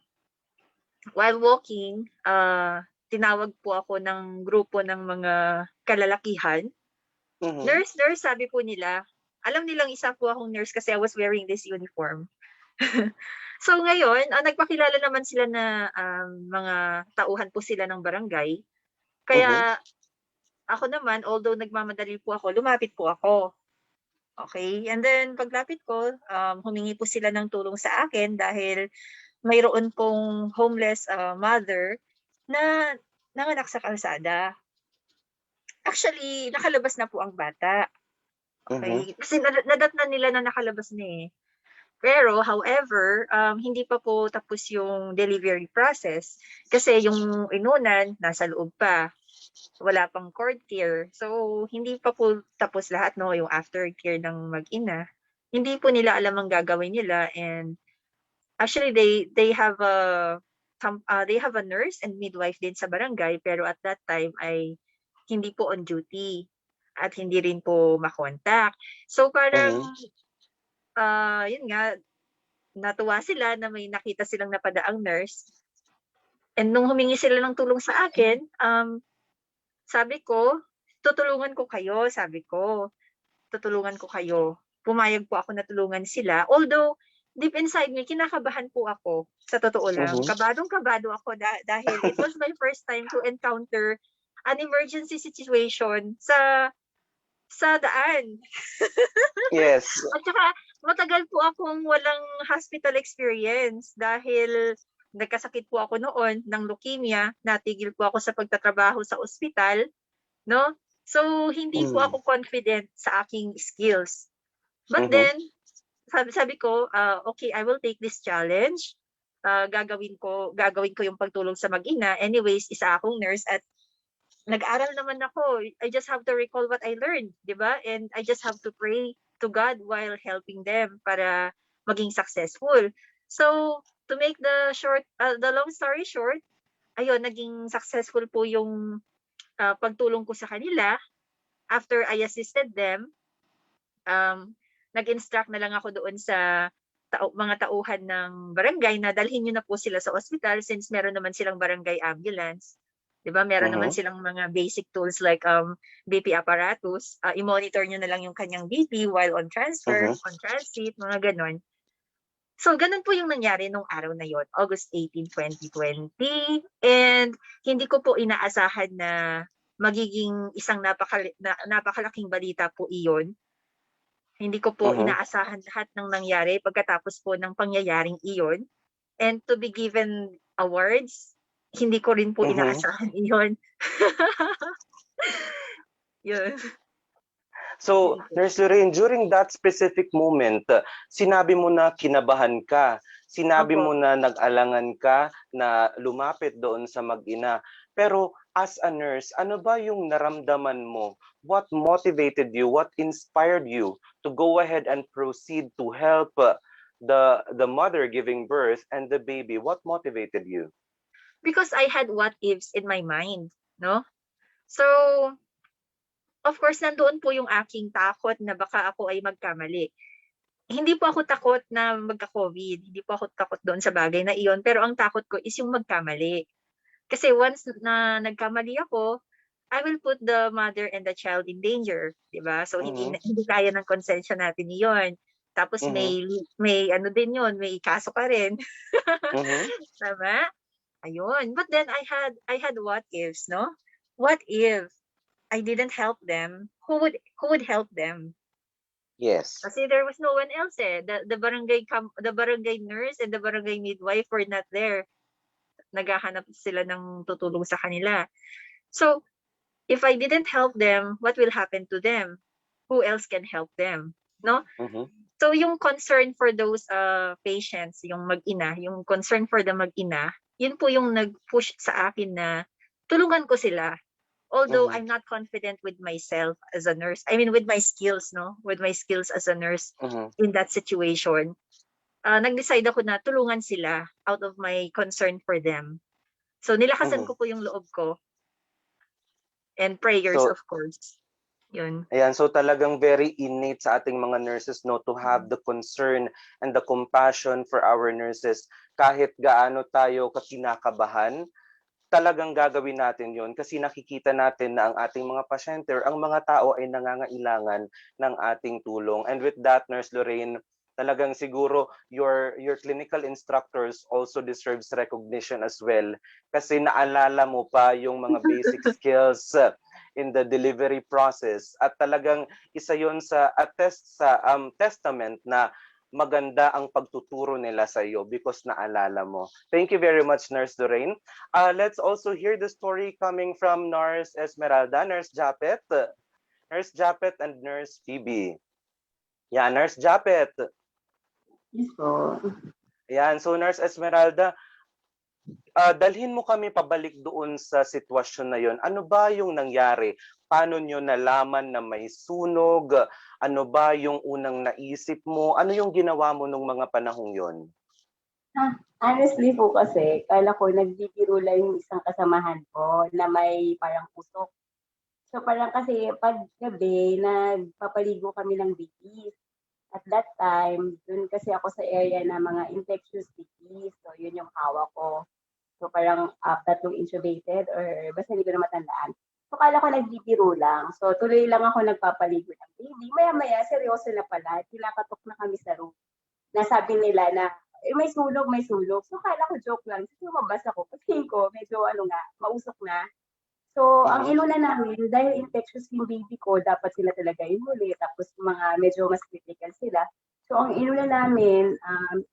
while walking, tinawag po ako ng grupo ng mga kalalakihan. Nurse, sabi po nila. Alam nilang isa po akong nurse kasi I was wearing this uniform. So ngayon, nagpakilala naman sila na mga tauhan po sila ng barangay. Kaya ako naman, although nagmamadali po ako, lumapit po ako. Okay? And then paglapit ko, humingi po sila ng tulong sa akin dahil mayroon pong homeless mother na nanganak sa kalsada. Actually, nakalabas na po ang bata. Okay? Kasi nadatnan nila na nakalabas na eh. Pero, however, hindi pa po tapos yung delivery process kasi yung inunan nasa loob pa. Wala pang cord care. So, hindi pa po tapos lahat, no, yung aftercare ng mag-ina. Hindi po nila alam ang gagawin nila, and actually they have a nurse and midwife din sa barangay, pero at that time ay hindi po on duty at hindi rin po makontak. So parang yun nga, natuwa sila na may nakita silang napadaang nurse. And nung humingi sila ng tulong sa akin, sabi ko, tutulungan ko kayo, tutulungan ko kayo. Pumayag po ako na tulungan sila. Although, deep inside me, kinakabahan po ako. Sa totoo lang. Kabadong-kabado ako dahil it was my first time to encounter an emergency situation sa daan. Yes. At saka, matagal po akong walang hospital experience dahil nagkasakit po ako noon ng leukemia, natigil po ako sa pagtatrabaho sa ospital, no? So, hindi po ako confident sa aking skills. But then, sabi ko, okay, I will take this challenge. Gagawin ko yung pagtulong sa mag-ina. Anyways, isa akong nurse at nag-aral naman ako. I just have to recall what I learned, di ba? And I just have to pray to God while helping them para maging successful. So, to make the long story short, ayun, naging successful po yung pagtulong ko sa kanila. After I assisted them, nag-instruct na lang ako doon sa mga tauhan ng barangay na dalhin nyo na po sila sa ospital since meron naman silang barangay ambulance. 'Di ba? Meron naman silang mga basic tools like BP apparatus. I-monitor nyo na lang yung kanyang BP while on transfer, on transit, mga ganon. So, ganun po yung nangyari nung araw na yon, August 18, 2020. And hindi ko po inaasahan na magiging isang napakalaking balita po iyon. Hindi ko po inaasahan lahat ng nangyari pagkatapos po ng pangyayaring iyon. And to be given awards, hindi ko rin po inaasahan iyon. Yun. So, Nurse Lorraine, during that specific moment, sinabi mo na kinabahan ka. Sinabi mo na nag-alangan ka na lumapit doon sa mag-ina. Pero as a nurse, ano ba yung naramdaman mo? What motivated you? What inspired you to go ahead and proceed to help the mother giving birth and the baby? What motivated you? Because I had what ifs in my mind, no? So, of course, nandoon po yung aking takot na baka ako ay magkamali. Hindi po ako takot na magka-COVID. Hindi po ako takot doon sa bagay na iyon. Pero ang takot ko is yung magkamali. Kasi once na nagkamali ako, I will put the mother and the child in danger, 'di ba? So hindi kaya ng konsensya natin 'yon. Tapos may ano din 'yon, may kaso ka rin. Tama? Ayun. But then I had what ifs, no? What if I didn't help them? Who would help them? Yes. Kasi there was no one else eh. The barangay nurse and the barangay midwife were not there. Naghahanap sila ng tutulong sa kanila. So, if I didn't help them, what will happen to them? Who else can help them? No? So, yung concern for those patients, yung mag-ina, yung concern for the mag-ina, yun po yung nag-push sa akin na tulungan ko sila. Although I'm not confident with myself as a nurse. I mean, with my skills, no? With my skills as a nurse in that situation. Nag-decide ako na tulungan sila out of my concern for them. So, nilakasan ko po yung loob ko. And prayers, of course. Yun. Ayan, so talagang very innate sa ating mga nurses, no, to have the concern and the compassion for our nurses. Kahit gaano tayo kakinakabahan, talagang gagawin natin yon kasi nakikita natin na ang ating mga pasyente or ang mga tao ay nangangailangan ng ating tulong. And with that, Nurse Lorraine, talagang siguro your clinical instructors also deserves recognition as well kasi naalala mo pa yung mga basic skills in the delivery process at talagang isa yon sa testament na maganda ang pagtuturo nila sa iyo because naalala mo. Thank you very much, Nurse Lorraine. Let's also hear the story coming from Nurse Esmeralda, Nurse Japet. Nurse Japet and Nurse Phoebe. Yeah, Nurse Japet. Yes po. Yan, so Nurse Esmeralda, dalhin mo kami pabalik doon sa sitwasyon na yon. Ano ba yung nangyari? Paano nyo nalaman na may sunog? Ano ba yung unang naisip mo? Ano yung ginawa mo nung mga panahong yon? Honestly po kasi, kala ko nagbibiro lang yung isang kasamahan ko na may parang usok. So parang kasi pag gabi, nagpapaligo kami ng babies. At that time, dun kasi ako sa area na mga infectious disease. So yun yung hawak ko. So parang tatlong intubated or basta hindi ko na matandaan. So kala ko nagbibiro lang. So tuloy lang ako nagpapaligo ng baby. Maya-maya, seryoso na pala. Tinakatok na kami sa room. Nasabi nila na, may sunog, may sunog. So kala ko joke lang. So lumabas ako. Kasi ko, medyo mausok na. So, ang inuna namin, dahil infectious yung baby ko, dapat sila talaga inuli. Tapos mga medyo mas critical sila. So, ang inuna namin,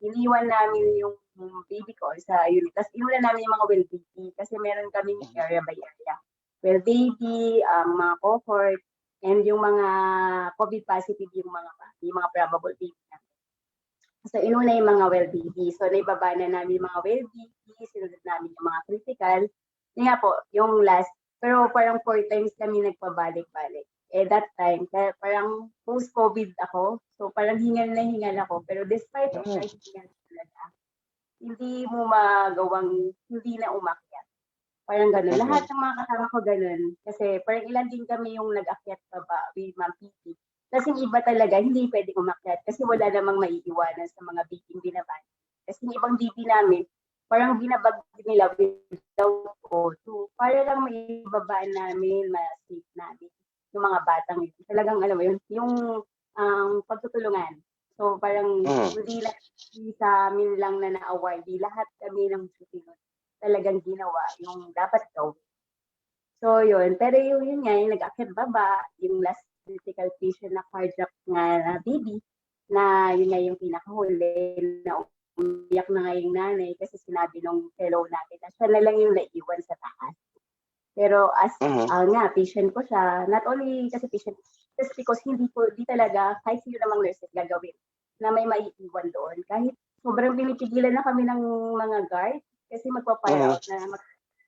iniwan namin yung baby ko sa unit. Tapos inuna namin yung mga well baby kasi meron kami area by area. Well baby, mga cohort, and yung mga COVID positive, yung mga probable baby namin. So, inuna yung mga well-baby. So, naibaba na namin yung mga well-baby, sinunod namin yung mga critical. Yun nga po, yung last, pero parang 4 times kami nagpabalik-balik. That time, kaya parang post-COVID ako, so parang hingal na hingal ako. Pero despite of kahit hingal talaga, hindi mo magawang hindi na umakyat. Parang gano'n. Lahat ng mga kasama ko gano'n. Kasi parang ilan din kami yung nag-akyat baba with Ma'am Piti. Kasi iba talaga, hindi pwedeng umakyat kasi wala namang maiiwanan sa mga biking binaban. Kasi yung ibang bibi namin, parang binabag nila without O2 para lang maibaba namin, ma-safe namin yung mga batang yun. Talagang alam mo yun, yung pagtutulungan. So parang hindi lang sa amin lang na na-awardee, lahat kami ng susunod talagang ginawa yung dapat gawin. So yun, pero yun nga, yung nag-akyat baba, yung last critical patient na cardiac nga na baby, na yun nga yung pinakahuli, na umiyak na nga yung nanay kasi sinabi nung fellow natin na siya na lang yung naiwan sa taas. Pero as nga, patient ko siya, not only kasi patient, just because hindi talaga, kahit sino namang nurses gagawin na may maiiwan doon. Kahit sobrang pinipigilan na kami ng mga guard kasi magpa-fire out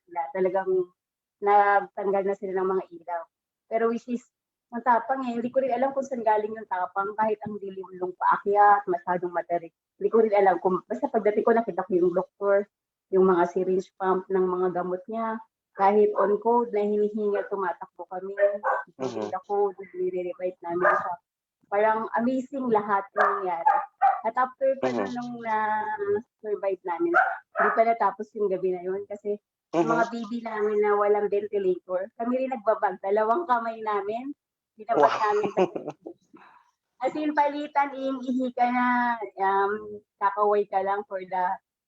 na talagang nagtanggal na sila ng mga ilaw. Pero which is, matapang hindi ko rin alam kung saan galing yung tapang kahit ang dilim nung paakyat, masyadong matarik. Hindi ko rin alam kung, basta pagdating ko nakita ko yung doktor, yung mga syringe pump ng mga gamot niya, kahit on code na hinihinga, tumatakbo kami, hinihinga ko, nire-revive namin siya. Parang amazing lahat yung nangyari. At after pa nung na-survive namin, hindi pa natapos yung gabi na yun kasi yung mga baby namin na walang ventilator, kami rin nagbabag, 2 kamay namin, binabag namin. As in, palitan, ihi ka na, kakaway ka lang for the,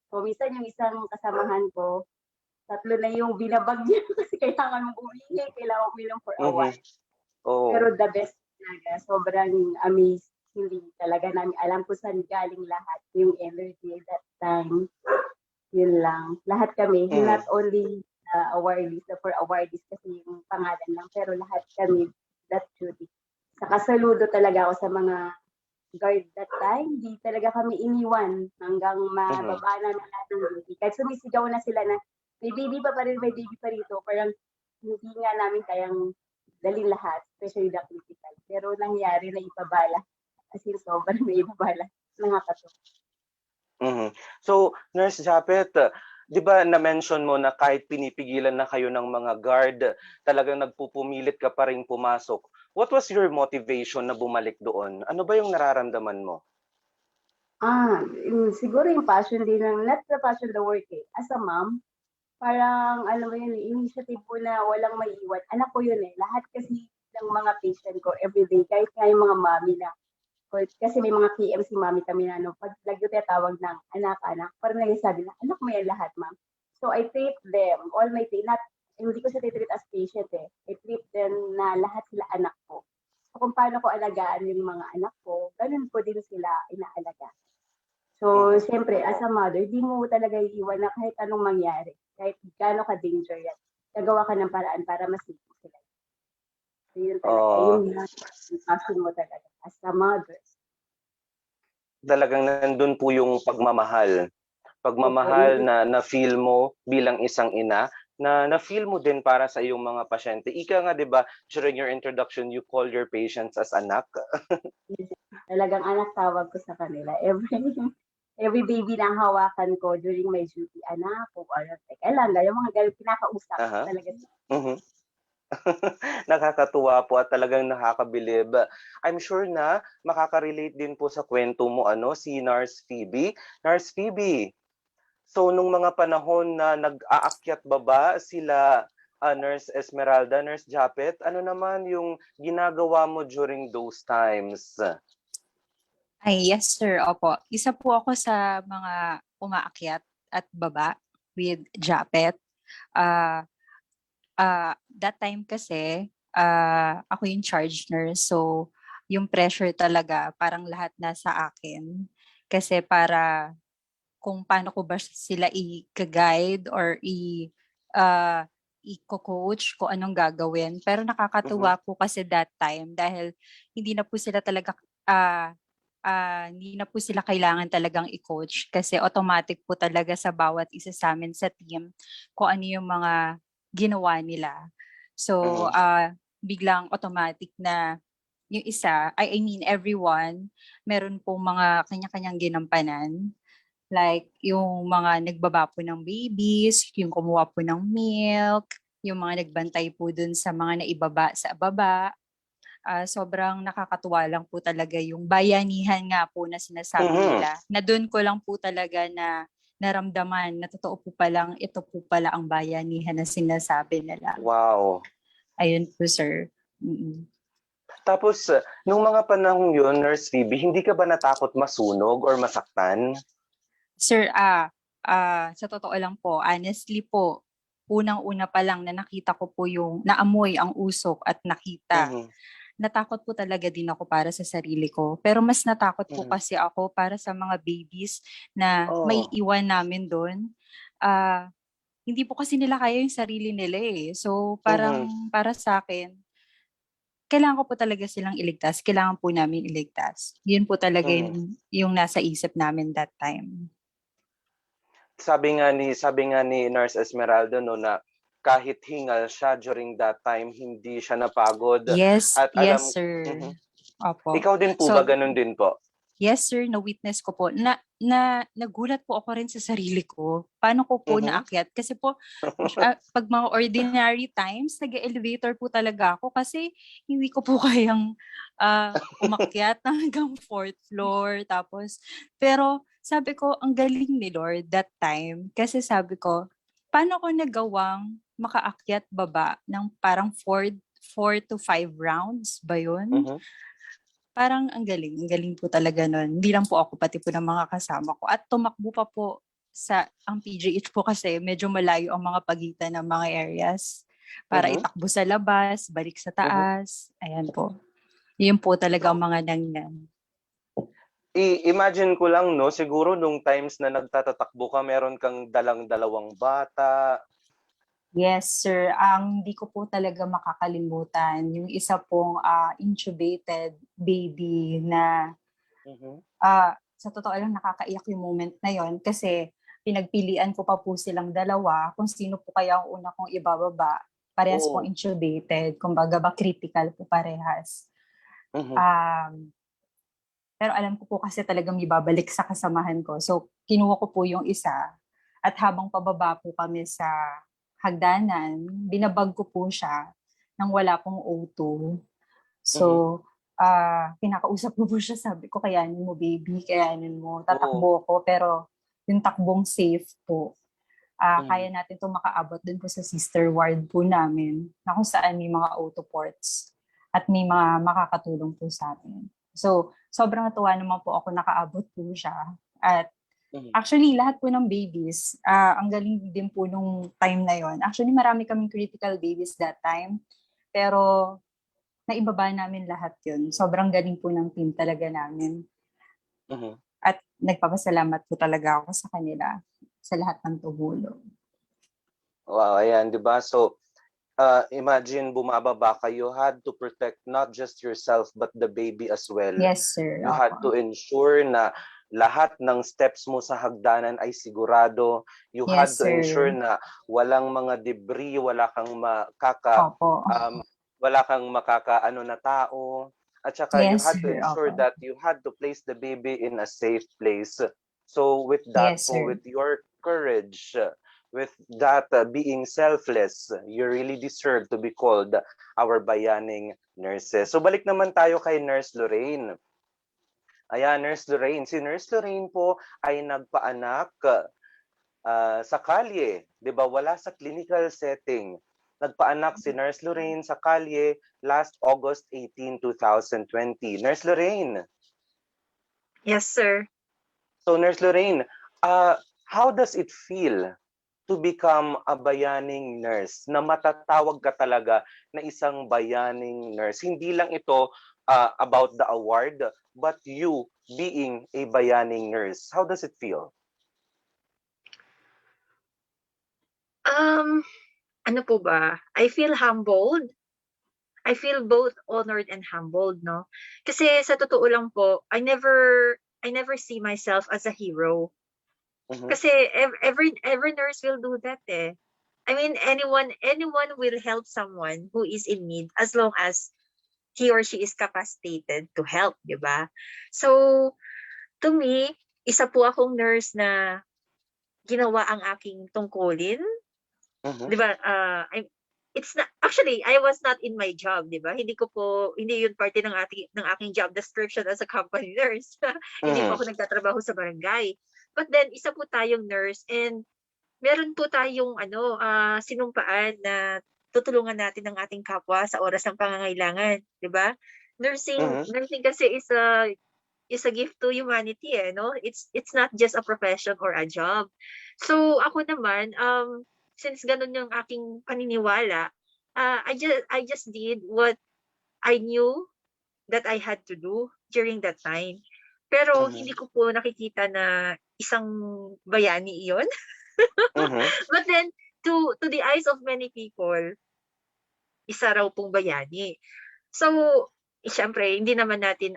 so minsan yung isang kasamahan ko, 3 na yung binabag niya kasi kailangan mong umihi, kailangan uminom for a while. Pero the best talaga, sobrang amazed. Hindi talaga namin alam kung saan galing lahat yung energy at that time. Yun lang. Lahat kami, not only awardees, for awardees kasi yung pangalan lang, pero lahat kami, that duty. Saka saludo talaga ako sa mga guard that time. Di talaga kami iniwan hanggang mababa na lahat ng duty. Kahit sumisigaw na sila na, may baby pa rin, may baby pa rito. Parang hindi nga namin kayang dalhin lahat, especially the critical. Pero nangyari na ipabala. Kasi sobrang may ipabala. Nakakatuwa. So, Nurse Japet, di ba na-mention mo na kahit pinipigilan na kayo ng mga guard, talagang nagpupumilit ka pa rin pumasok. What was your motivation na bumalik doon? Ano ba yung nararamdaman mo? Siguro yung passion din ng, not the passion, the work As a mom, parang, alam mo yun, initiative ko na walang maiiwan. Anak ko yun Lahat kasi ng mga patient ko everyday, kahit nga yung mga mami na, kasi may mga KM si mami kami na, pag lagi tawag ng anak-anak, parang nagsasabi na, anak mo yan lahat, ma'am. So I treat them, all my hindi ko siya treat as patient I treat them na lahat sila anak ko. So kung paano ko alagaan yung mga anak ko, ganun ko din sila inaalaga. So, siyempre, as a mother, di mo talaga iiwan na kahit anong mangyari. Kahit gaano ka-danger yan. Gagawa ka ng paraan para masipin sila. So, yun talaga. Yung passion mo talaga as a mother. Talagang nandun po yung pagmamahal. Pagmamahal na feel mo bilang isang ina, na feel mo din para sa iyong mga pasyente. Ika nga, di ba, during your introduction, you call your patients as anak. Talagang anak tawag ko sa kanila. Every baby na hawakan ko during my duty, anak, o teka lang, yung mga ganun, pinakausap talaga. Nakakatuwa po at talagang nakakabilib. I'm sure na makaka-relate din po sa kwento mo si Nurse Phoebe. Nurse Phoebe, so nung mga panahon na nag-aakyat baba sila Nurse Esmeralda, Nurse Japet, ano naman yung ginagawa mo during those times? Ay, yes sir, opo. Isa po ako sa mga umaakyat at baba with Japet. That time kasi, ako yung charge nurse. So, yung pressure talaga, parang lahat nasa akin. Kasi para kung paano ko ba sila i-guide or i-coach kung anong gagawin. Pero nakakatuwa po kasi that time dahil hindi na po sila talaga hindi na po sila kailangan talagang i-coach kasi automatic po talaga sa bawat isa sa amin sa team kung ano yung mga ginawa nila. So, biglang automatic na yung isa, I mean everyone, meron pong mga kanya-kanyang ginampanan. Like yung mga nagbaba po ng babies, yung kumuha po ng milk, yung mga nagbantay po dun sa mga naibaba sa baba. Sobrang nakakatuwa lang po talaga yung bayanihan nga po na sinasabi nila. Na dun ko lang po talaga na naramdaman na totoo po palang ito po pala ang bayanihan na sinasabi nila. Wow. Ayun po, sir. Mm-mm. Tapos, nung mga panahong yun, Nurse Phoebe, hindi ka ba natakot masunog or masaktan? Sir, sa totoo lang po, honestly po, unang-una pa lang na nakita ko po yung naamoy ang usok at nakita. Natakot po talaga din ako para sa sarili ko. Pero mas natakot po kasi ako para sa mga babies na may iwan namin doon. Hindi po kasi nila kaya yung sarili nila eh. So parang para sa akin, kailangan ko po talaga silang iligtas. Kailangan po namin iligtas. Yun po talaga yung nasa isip namin that time. Sabi nga ni Nurse Esmeralda no na kahit hingal siya during that time, hindi siya napagod. Yes, At yes sir. Opo. Ikaw din po ba ganun din po? Yes sir, na-witness ko po. Nagulat po ako rin sa sarili ko. Paano ko po naakyat? Kasi po, pag mga ordinary times, nag-elevator po talaga ako kasi hindi ko po kayang umakyat hanggang 4th floor. Tapos, pero sabi ko, ang galing ni Lord that time. Kasi sabi ko, paano ko nagawang makaakyat baba ng parang 4 to 5 rounds ba yun? Parang ang galing po talaga nun. Hindi lang po ako, pati po ng mga kasama ko. At tumakbo pa po ang PGH po kasi medyo malayo ang mga pagitan ng mga areas para itakbo sa labas, balik sa taas. Ayan po. Yun po talaga ang mga nangyan. Imagine ko lang, no, siguro nung times na nagtatatakbo ka, meron kang dalang-dalawang bata. Yes, sir. Ang hindi ko po talaga makakalimutan, yung isa pong intubated baby na sa totoo lang nakakaiyak yung moment na yon kasi pinagpilian ko pa po silang dalawa kung sino po kaya ang una kong ibababa. Parehas pong intubated, kumbaga ba critical po parehas. Pero alam ko po kasi talagang ibabalik sa kasamahan ko. So, kinuha ko po yung isa at habang pababa po kami sa hagdanan, binabag ko po siya nang wala pong O2. So, kinakausap ko po siya, sabi ko, kayanin mo baby, kayanin mo. Tatakbo ko, pero yung takbong safe po. Kaya natin ito makaabot din po sa sister ward po namin na kung saan may mga O2 ports at may mga makakatulong po sa atin. So, sobrang natuwa naman po ako nakaabot po siya. At actually, lahat po ng babies, ang galing din po nung time na yon. Actually, marami kaming critical babies that time. Pero, naibaba namin lahat yun. Sobrang galing po ng team talaga namin. At nagpapasalamat po talaga ako sa kanila sa lahat ng tumulong. Wow, ayan, di ba? So, imagine bumababa ka, you had to protect not just yourself but the baby as well. Yes, sir. You had to ensure na lahat ng steps mo sa hagdanan ay sigurado. You had to ensure na walang mga debris, wala kang makakaano na tao. At saka you had to ensure that you had to place the baby in a safe place. So with that, with your courage, with that being selfless, you really deserve to be called our bayaning nurses. So balik naman tayo kay Nurse Lorraine. Ayan, Nurse Lorraine. Si Nurse Lorraine po ay nagpaanak sa kalye. Di ba? Wala sa clinical setting. Nagpaanak si Nurse Lorraine sa kalye last August 18, 2020. Nurse Lorraine. Yes, sir. So, Nurse Lorraine, how does it feel to become a bayaning nurse, na matatawag ka talaga na isang bayaning nurse? Hindi lang ito about the award, but you being a bayaning nurse. How does it feel? Ano po ba? I feel humbled. I feel both honored and humbled, no? Kasi sa totoo lang po, I never see myself as a hero. Kasi every nurse will do that eh. I mean, anyone will help someone who is in need as long as he or she is capacitated to help, di ba? So, to me, isa po akong nurse na ginawa ang aking tungkulin. Di ba? It's not, actually, I was not in my job, di ba? Hindi yun parte ng aking job description as a company nurse. Hindi po ako nagtatrabaho sa barangay. But then, isa po tayong nurse and meron po tayong sinumpaan na tutulungan natin ang ating kapwa sa oras ng pangangailangan, 'di ba? Nursing kasi is a gift to humanity eh, no? It's not just a profession or a job. So ako naman since ganun yung aking paniniwala, I just did what I knew that I had to do during that time. Pero hindi ko po nakikita na isang bayani iyon. But then, to the eyes of many people, isa raw pong bayani. So, syempre, hindi naman natin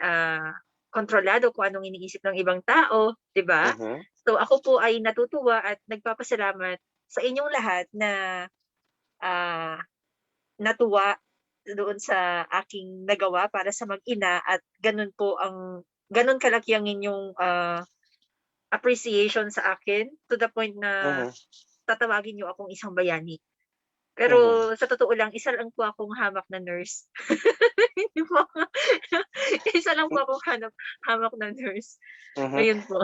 kontrolado kung anong iniisip ng ibang tao, di ba? So, ako po ay natutuwa at nagpapasalamat sa inyong lahat na natuwa doon sa aking nagawa para sa mag-ina at ganun kalaki ang inyong appreciation sa akin to the point na tatawagin niyo akong isang bayani. Pero sa totoo lang, isa lang po akong hamak na nurse. Isa lang po akong hamak na nurse. Ayun po.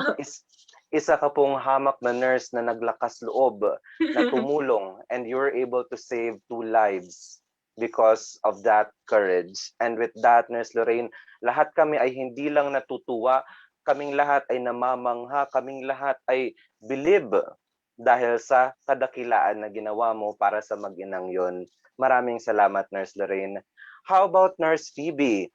Isa ka pong hamak na nurse na naglakas loob, na tumulong, and you were able to save 2 lives because of that courage. And with that, Nurse Lorraine, lahat kami ay hindi lang natutuwa, kaming lahat ay namamangha, kaming lahat ay believe dahil sa kadakilaan na ginawa mo para sa mag-inang yon. Maraming salamat, Nurse Lorraine. How about Nurse Phoebe?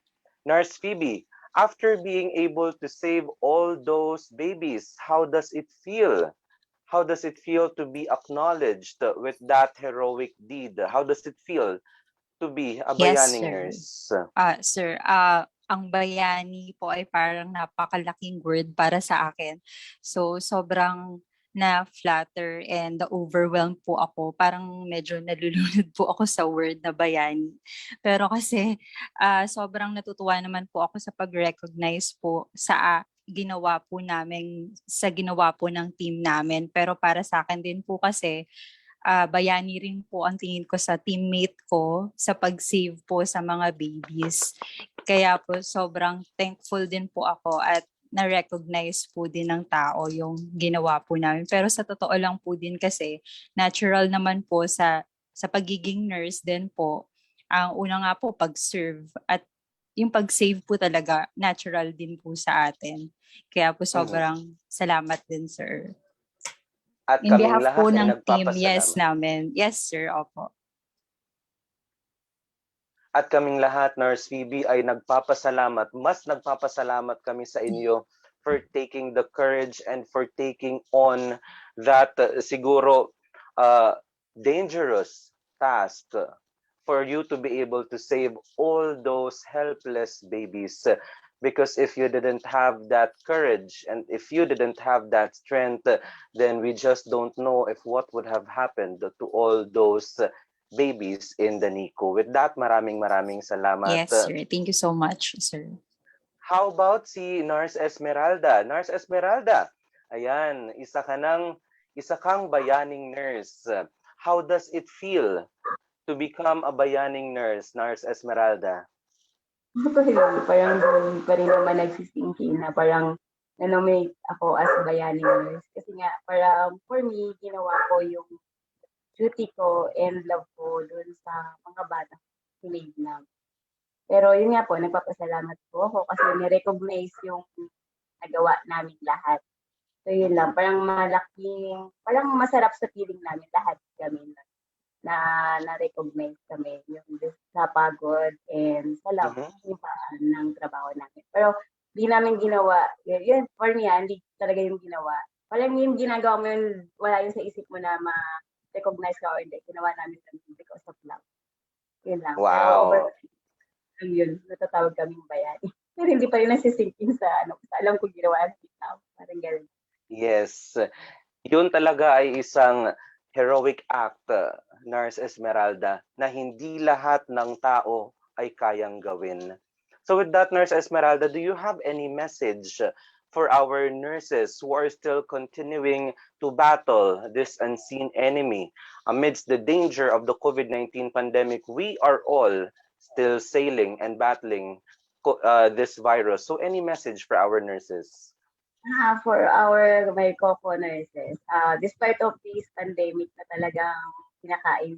Nurse Phoebe, after being able to save all those babies, how does it feel? How does it feel to be acknowledged with that heroic deed? How does it feel to be a bayaning nurse? Sir, ang bayani po ay parang napakalaking word para sa akin. So, sobrang na-flatter and overwhelmed po ako. Parang medyo nalulunod po ako sa word na bayani. Pero kasi sobrang natutuwa naman po ako sa pag-recognize po sa ginawa po namin, sa ginawa po ng team namin. Pero para sa akin din po kasi, bayani rin po ang tingin ko sa teammate ko sa pag-save po sa mga babies. Kaya po sobrang thankful din po ako at na-recognize po din ng tao yung ginawa po namin. Pero sa totoo lang po din kasi, natural naman po sa pagiging nurse din po, ang una nga po pag-serve at yung pag-save po talaga, natural din po sa atin. Kaya po sobrang salamat din, sir. At In kaming behalf lahat po ay ng team, nagpapasalamat. yes namin. Yes, sir, opo. At kaming lahat, Nurse Phoebe, ay nagpapasalamat. Mas nagpapasalamat kami sa inyo for taking the courage and for taking on that siguro dangerous task for you to be able to save all those helpless babies. Because if you didn't have that courage and if you didn't have that strength, then we just don't know if what would have happened to all those babies in the NICU. With that, maraming salamat. Yes, sir. Thank you so much, sir. How about si Nurse Esmeralda? Nurse Esmeralda, ayan, isa kang bayaning nurse. How does it feel to become a bayaning nurse, Nurse Esmeralda? Parang doon pa rin naman nagsisingkin na parang na-nominate ako as bayaning nurse. Kasi nga, parang for me, ginawa ko yung duty ko and love ko doon sa mga bata pinag lang. Pero yun nga po, nagpapasalamat po ako kasi ni-recognize yung nagawa namin lahat. So yun lang, parang parang masarap sa feeling namin lahat kami na na-recognize kami yung sa pagod and sa love ng trabaho namin. Pero di namin ginawa, yun for me, hindi talaga yung ginawa. Parang yung ginagawa mo yun, wala yun sa isip mo na ma-recognize ka or hindi. Ginawa namin because of love. Yun lang. Wow. Alam yun, natatawag kaming bayani. Pero hindi pa rin nasisinkin sa alam ko ginawa ng tao. Parang gano'n. Yes. Yun talaga ay isang heroic act, Nurse Esmeralda, na hindi lahat ng tao ay kayang gawin. So with that, Nurse Esmeralda, do you have any message for our nurses who are still continuing to battle this unseen enemy amidst the danger of the COVID-19 pandemic? We are all still sailing and battling this virus. So any message for our nurses? For my co nurses, despite of this pandemic na talagang kinakain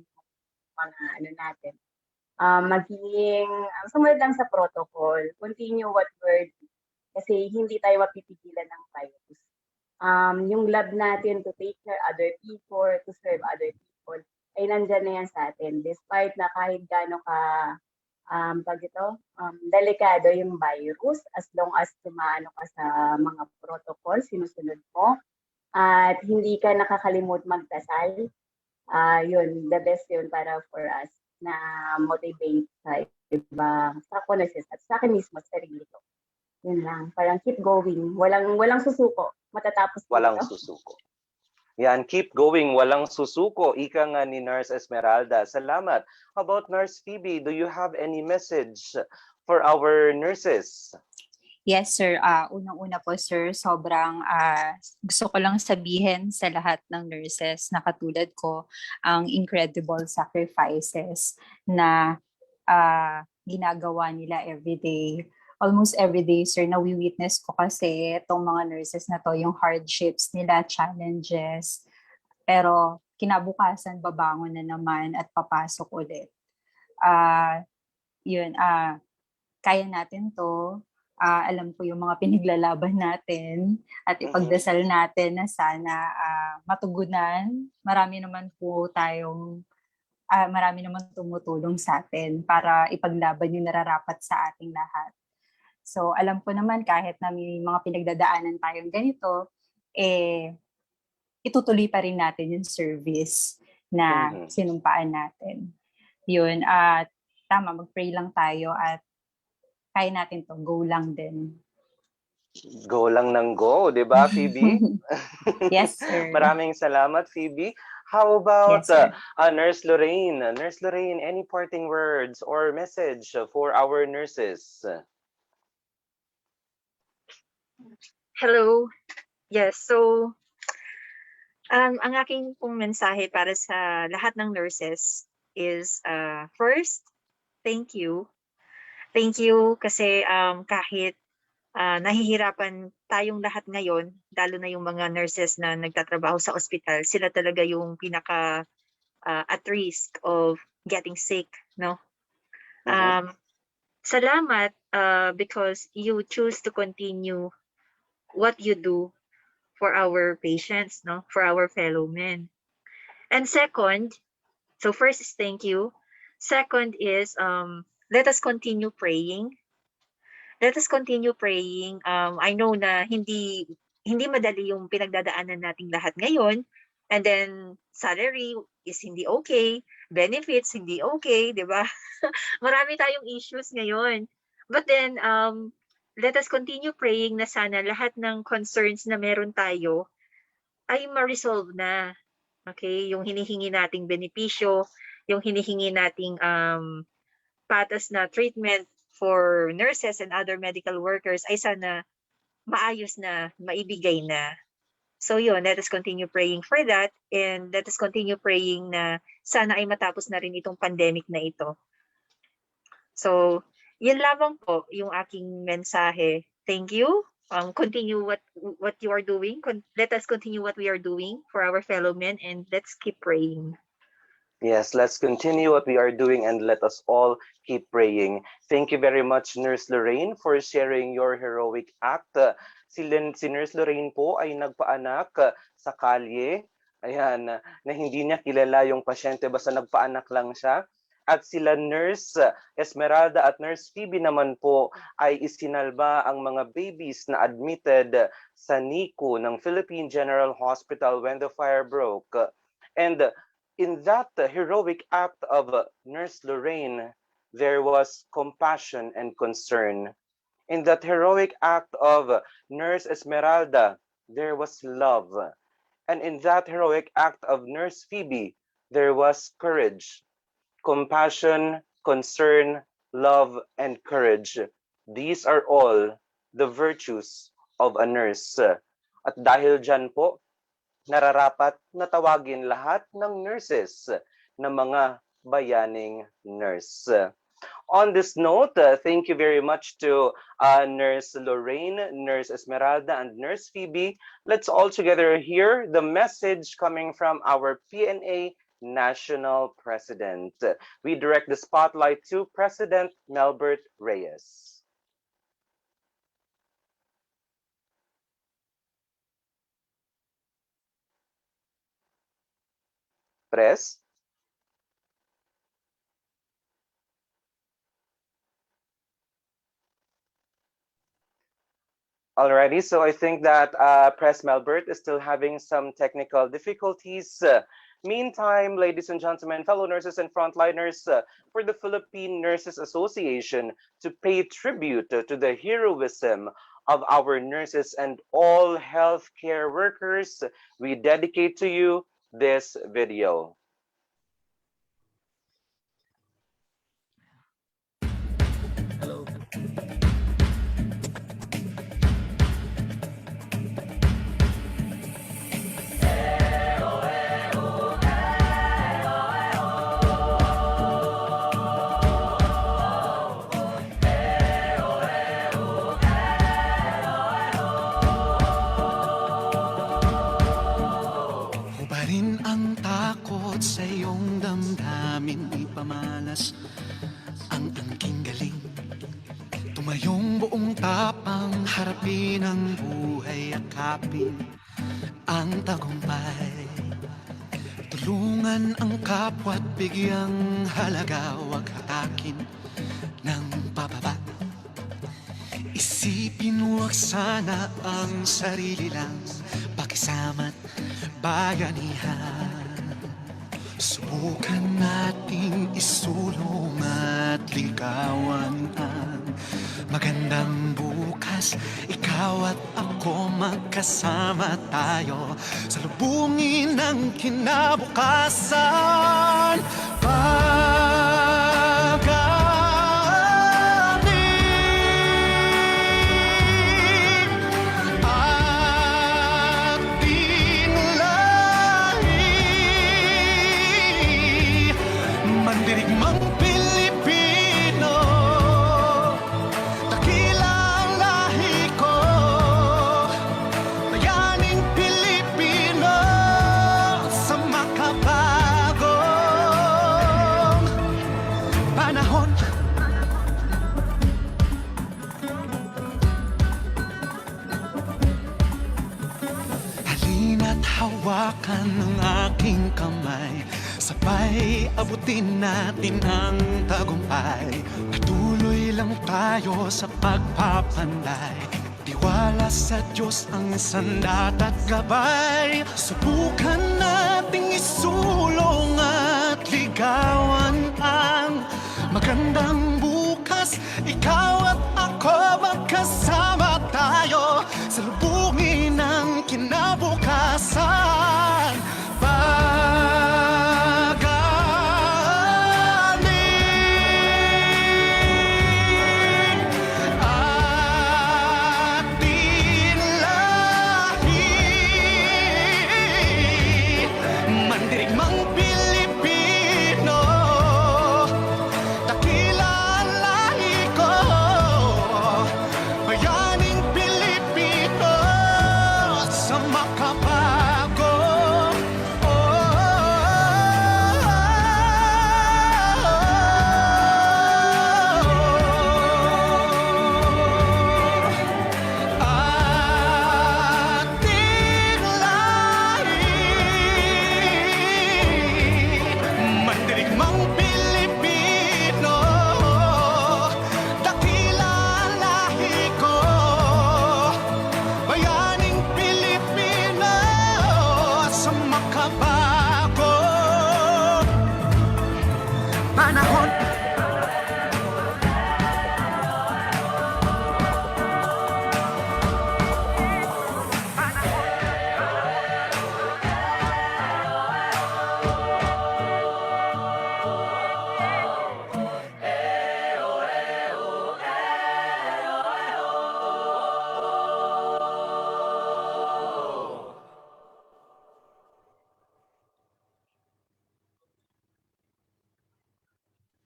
mga natin, maging sumunod lang sa protocol, continue what we're kasi hindi tayo mapipigilan ng virus. Yung love natin to take care other people, to serve other people, ay nandyan na yan sa atin. Despite na kahit gaano ka delikado yung virus, as long as tumaano ka sa mga protocol, sinusunod mo, at hindi ka nakakalimut magdasal, yun, the best yun para for us na motivate sa iba, sa nurses at sa akin mismo, sa sarili ko. Yun lang, parang keep going, walang susuko, matatapos walang susuko. Yan, keep going, walang susuko. Ika nga ni Nurse Esmeralda. Salamat. How about Nurse Phoebe? Do you have any message for our nurses? Yes, sir. Unang-una po, sir, sobrang gusto ko lang sabihin sa lahat ng nurses na katulad ko ang incredible sacrifices na ginagawa nila everyday. Almost everyday, sir, nawi-witness ko kasi itong mga nurses na to, yung hardships nila, challenges. Pero kinabukasan, babangon na naman at papasok ulit. Kaya natin to. Alam ko yung mga pinaglalaban natin at ipagdasal natin na sana matugunan. Marami naman tumutulong sa atin para ipaglaban yung nararapat sa ating lahat. So alam ko naman kahit na may mga pinagdadaanan tayong ganito, itutuloy pa rin natin yung service na sinumpaan natin. Yun, at tama, mag-pray lang tayo at kaya natin to, go lang din. Go lang ng go, di ba, Phoebe? Yes, sir. Maraming salamat, Phoebe. How about Nurse Lorraine? Nurse Lorraine, any parting words or message for our nurses? Hello. Yes, so ang aking pong mensahe para sa lahat ng nurses is first, thank you. Thank you kasi kahit nahihirapan tayong lahat ngayon, lalo na yung mga nurses na nagtatrabaho sa ospital, sila talaga yung pinaka at risk of getting sick, no? Salamat because you choose to continue what you do for our patients, no, for our fellow men. And second, so first is thank you. Second is let us continue praying. Let us continue praying. I know na hindi madali yung pinagdadaanan nating lahat ngayon. And then salary is hindi okay, benefits hindi okay, 'di ba? Marami tayong issues ngayon. But then let us continue praying na sana lahat ng concerns na meron tayo ay ma-resolve na. Okay? Yung hinihingi nating benepisyo, yung hinihingi nating patas na treatment for nurses and other medical workers ay sana maayos na, maibigay na. So yun, let us continue praying for that and let us continue praying na sana ay matapos na rin itong pandemic na ito. So, yun lamang po yung aking mensahe. Thank you. Continue what you are doing. Let us continue what we are doing for our fellow men and let's keep praying. Yes, let's continue what we are doing and let us all keep praying. Thank you very much, Nurse Lorraine, for sharing your heroic act. Si Nurse Lorraine po ay nagpaanak sa kalye. Ayan, na hindi niya kilala yung pasyente, basta nagpaanak lang siya. At sila Nurse Esmeralda at Nurse Phoebe naman po ay isinalba ang mga babies na admitted sa NICU ng Philippine General Hospital when the fire broke. And in that heroic act of Nurse Lorraine, there was compassion and concern. In that heroic act of Nurse Esmeralda, there was love. And in that heroic act of Nurse Phoebe, there was courage. Compassion, concern, love, and courage. These are all the virtues of a nurse. At dahil dyan po, nararapat na tawagin lahat ng nurses na mga bayaning nurse. On this note, thank you very much to Nurse Lorraine, Nurse Esmeralda, and Nurse Phoebe. Let's all together hear the message coming from our PNA National President. We direct the spotlight to President Melbert Reyes. Pres? Alrighty, so I think that Pres Melbert is still having some technical difficulties. Meantime, ladies and gentlemen, fellow nurses and frontliners, for the Philippine Nurses Association to pay tribute to the heroism of our nurses and all healthcare workers, we dedicate to you this video. Hubarin ang takot sa iyong damdamin, ipamalas ang angking galing. Tumayong buong tapang, harapin ang buhay, akapin ang tagumpay. Tulungan ang kapwa't bigyang halaga, huwag hatakin ng pababa. Isipin huwag sana ang sarili lang, pakisama't bayanihan. Subukan nating isulong at ligawan ang magandang bukas. Ikaw at ako magkasama tayo sa lubungin ng kinabukasan. Mandirigmang Pilipino, dakila ang lahi ko, bayaning Pilipino sa makabagong panahon. Halina't hawakan ng aking kamay, sabay abutin natin ang tagumpay. Patuloy lang tayo sa pagpapanday, tiwala sa Diyos ang sandat at gabay. Subukan nating isulong at ligawan ang magandang bukas. Ikaw at ako magkasama tayo sa lubungin ng kinabukasan.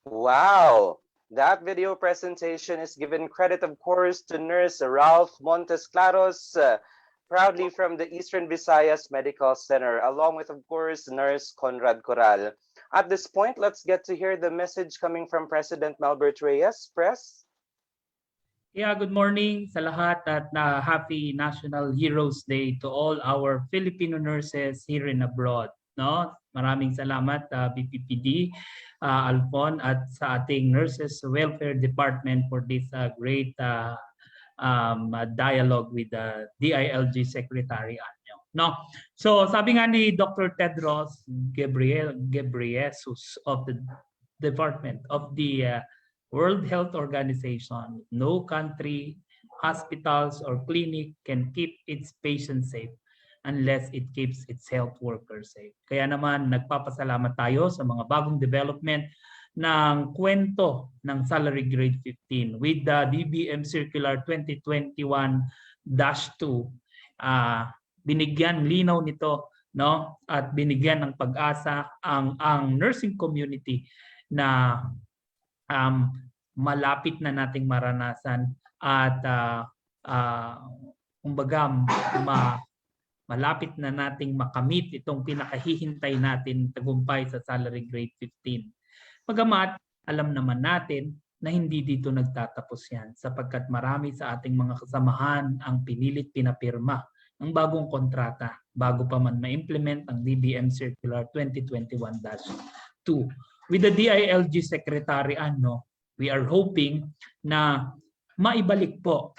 Wow! That video presentation is given credit, of course, to Nurse Ralph Montes Claros, proudly from the Eastern Visayas Medical Center, along with, of course, Nurse Conrad Coral. At this point, let's get to hear the message coming from President Melbert Reyes. Press. Yeah, good morning sa lahat at happy National Heroes Day to all our Filipino nurses here and abroad. No? Maraming salamat BPPD, Alfon at sa ating Nurses Welfare Department for this great dialogue with the DILG Secretary Anyo. No. So sabi nga ni Dr. Tedros Ghebreyesus of the Department of the World Health Organization, no country, hospitals, or clinic can keep its patients safe unless it keeps its health workers safe. Kaya naman, nagpapasalamat tayo sa mga bagong development ng kwento ng Salary Grade 15 with the DBM Circular 2021-2. Binigyan linaw nito, no? At binigyan ng pag-asa ang nursing community na malapit na nating maranasan at kumbaga malapit na nating makamit itong pinakahihintay natin tagumpay sa Salary Grade 15. Pagamat alam naman natin na hindi dito nagtatapos yan sapagkat marami sa ating mga kasamahan ang pinilit pinapirma ng bagong kontrata bago pa man ma-implement ang DBM Circular 2021-2. With the DILG Secretary we are hoping na maibalik po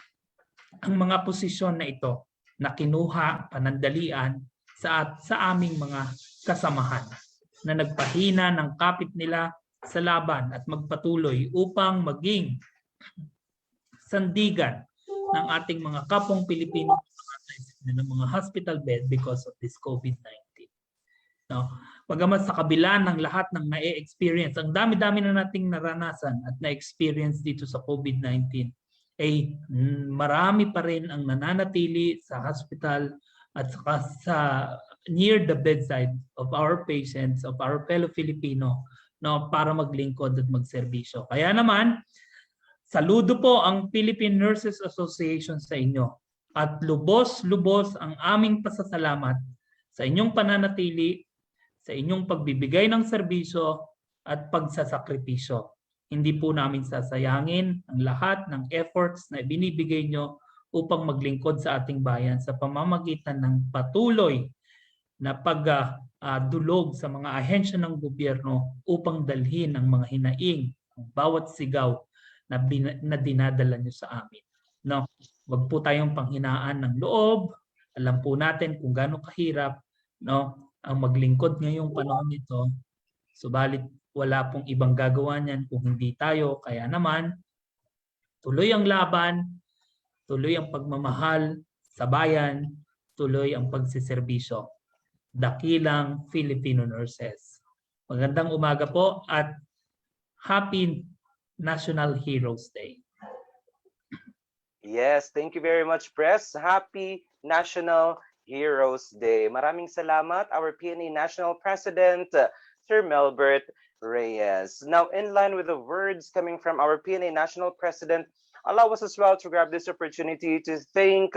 ang mga posisyon na ito na kinuha panandalian sa aming mga kasamahan na nagpahina ng kapit nila sa laban at magpatuloy upang maging sandigan ng ating mga kapong Pilipino ng mga hospital bed because of this COVID-19. No? Pagamat sa kabila ng lahat ng na-experience, ang dami-dami na nating naranasan at na-experience dito sa COVID-19, ay marami pa rin ang nananatili sa hospital at sa near the bedside of our patients, of our fellow Filipino, no, para maglingkod at magserbisyo. Kaya naman, saludo po ang Philippine Nurses Association sa inyo at lubos-lubos ang aming pasasalamat sa inyong pananatili, sa inyong pagbibigay ng serbisyo at pagsasakripisyo. Hindi po namin sasayangin ang lahat ng efforts na binibigay nyo upang maglingkod sa ating bayan sa pamamagitan ng patuloy na pagdulog sa mga ahensya ng gobyerno upang dalhin ang mga hinaing, bawat sigaw na dinadala nyo sa amin. No? Wag po tayong panghinaan ng loob. Alam po natin kung gaano kahirap, no, ang maglingkod ngayong panahon nito. Subalit wala pong ibang gagawa niyan kung hindi tayo. Kaya naman, tuloy ang laban, tuloy ang pagmamahal sa bayan, tuloy ang pagsiserbisyo. Dakilang Filipino nurses. Magandang umaga po at Happy National Heroes Day. Yes, thank you very much, Press. Happy National Heroes Day. Maraming salamat, our PNA National President, Sir Melbert Reyes. Now, in line with the words coming from our PNA National President, allow us as well to grab this opportunity to thank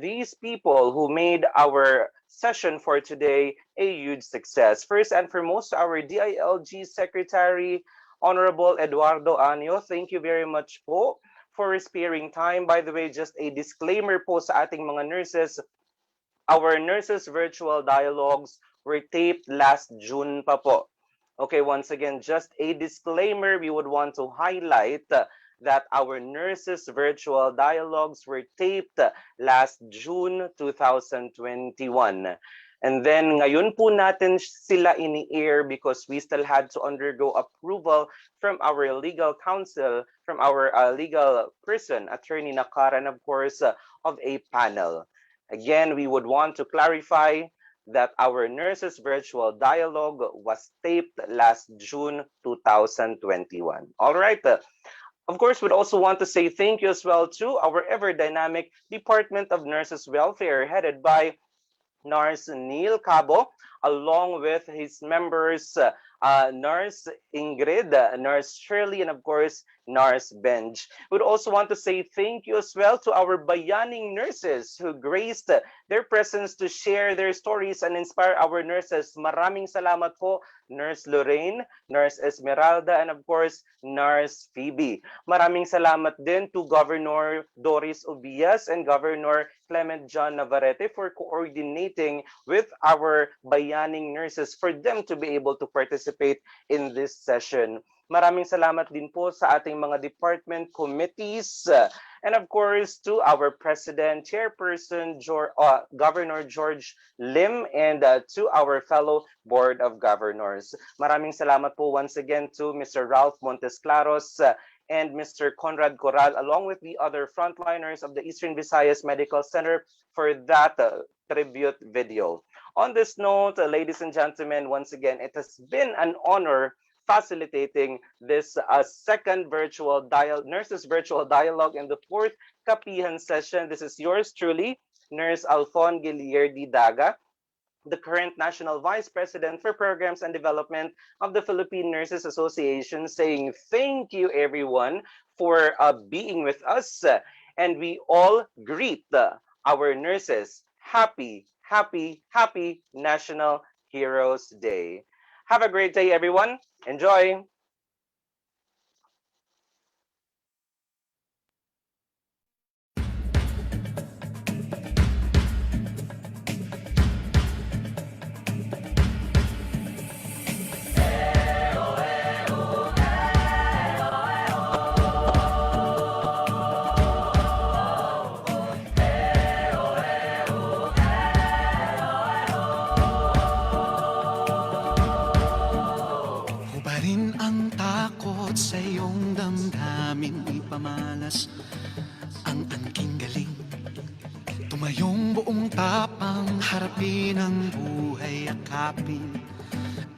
these people who made our session for today a huge success. First and foremost, our DILG Secretary, Honorable Eduardo Anyo. Thank you very much po for sparing time. By the way, just a disclaimer po sa ating mga nurses, our nurses virtual dialogues were taped last June pa po. Okay, once again, just a disclaimer, we would want to highlight that our nurses virtual dialogues were taped last June 2021. And then ngayon po natin sila ini-air because we still had to undergo approval from our legal counsel, from our legal person, Attorney Nakaran, of course, of a panel. Again, we would want to clarify that our nurses virtual dialogue was taped last June 2021. All right. Of course, we'd also want to say thank you as well to our ever-dynamic Department of Nurses Welfare headed by Nurse Neil Cabo, along with his members, Nurse Ingrid, Nurse Shirley, and of course, Nurse Benj. We'd also want to say thank you as well to our bayaning nurses who graced their presence to share their stories and inspire our nurses. Maraming salamat po, Nurse Lorraine, Nurse Esmeralda, and of course, Nurse Phoebe. Maraming salamat din to Governor Doris Obias and Governor Clement John Navarrete for coordinating with our bayaning nurses for them to be able to participate in this session. Maraming salamat din po sa ating mga department committees and of course to our President, Chairperson, Governor George Lim, and to our fellow Board of Governors. Maraming salamat po once again to Mr. Ralph Montesclaros and Mr. Conrad Corral, along with the other frontliners of the Eastern Visayas Medical Center for that tribute video. On this note, ladies and gentlemen, once again, it has been an honor facilitating this second Nurses Virtual Dialogue in the 4th Kapihan session. This is yours truly, Nurse Alphon Gilierdi Daga, the current National Vice President for Programs and Development of the Philippine Nurses Association, saying thank you everyone for being with us, and we all greet our nurses. Happy National Heroes Day. Have a great day, everyone. Enjoy. Hubarin ang takot sa iyong damdamin, ipamalas ang angking galing. Tumayong buong tapang, harapin ang buhay, akapin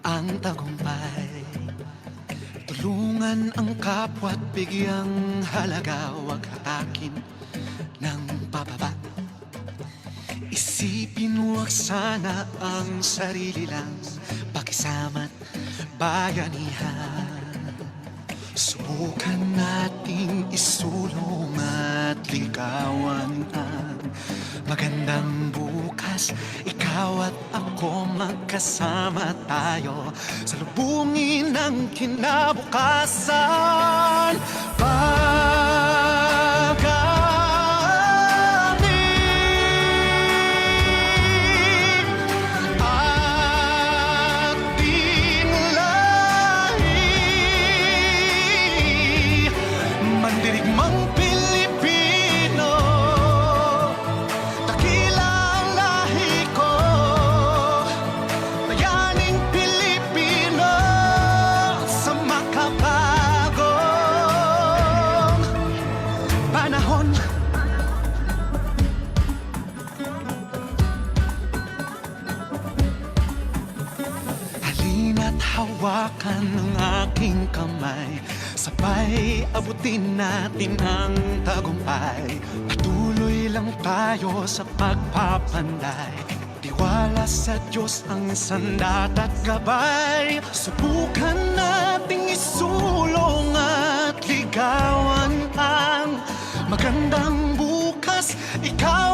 ang tagumpay. Tulungan ang kapwa't bigyang halaga, huwag hatakin ng pababa. Isipin huwag sana ang sarili lang, pakisama't bayanihan. Subukan nating isulong at ligawan ang magandang bukas. Ikaw at ako magkasama tayo sa lubungin ng kinabukasan. Hawakan ng aking kamay, sabay abutin natin ang tagumpay. Patuloy lang tayo sa pagpapanday, tiwala sa Diyos ang sandat at gabay. Subukan nating isulong at ligawan ang magandang bukas. Ikaw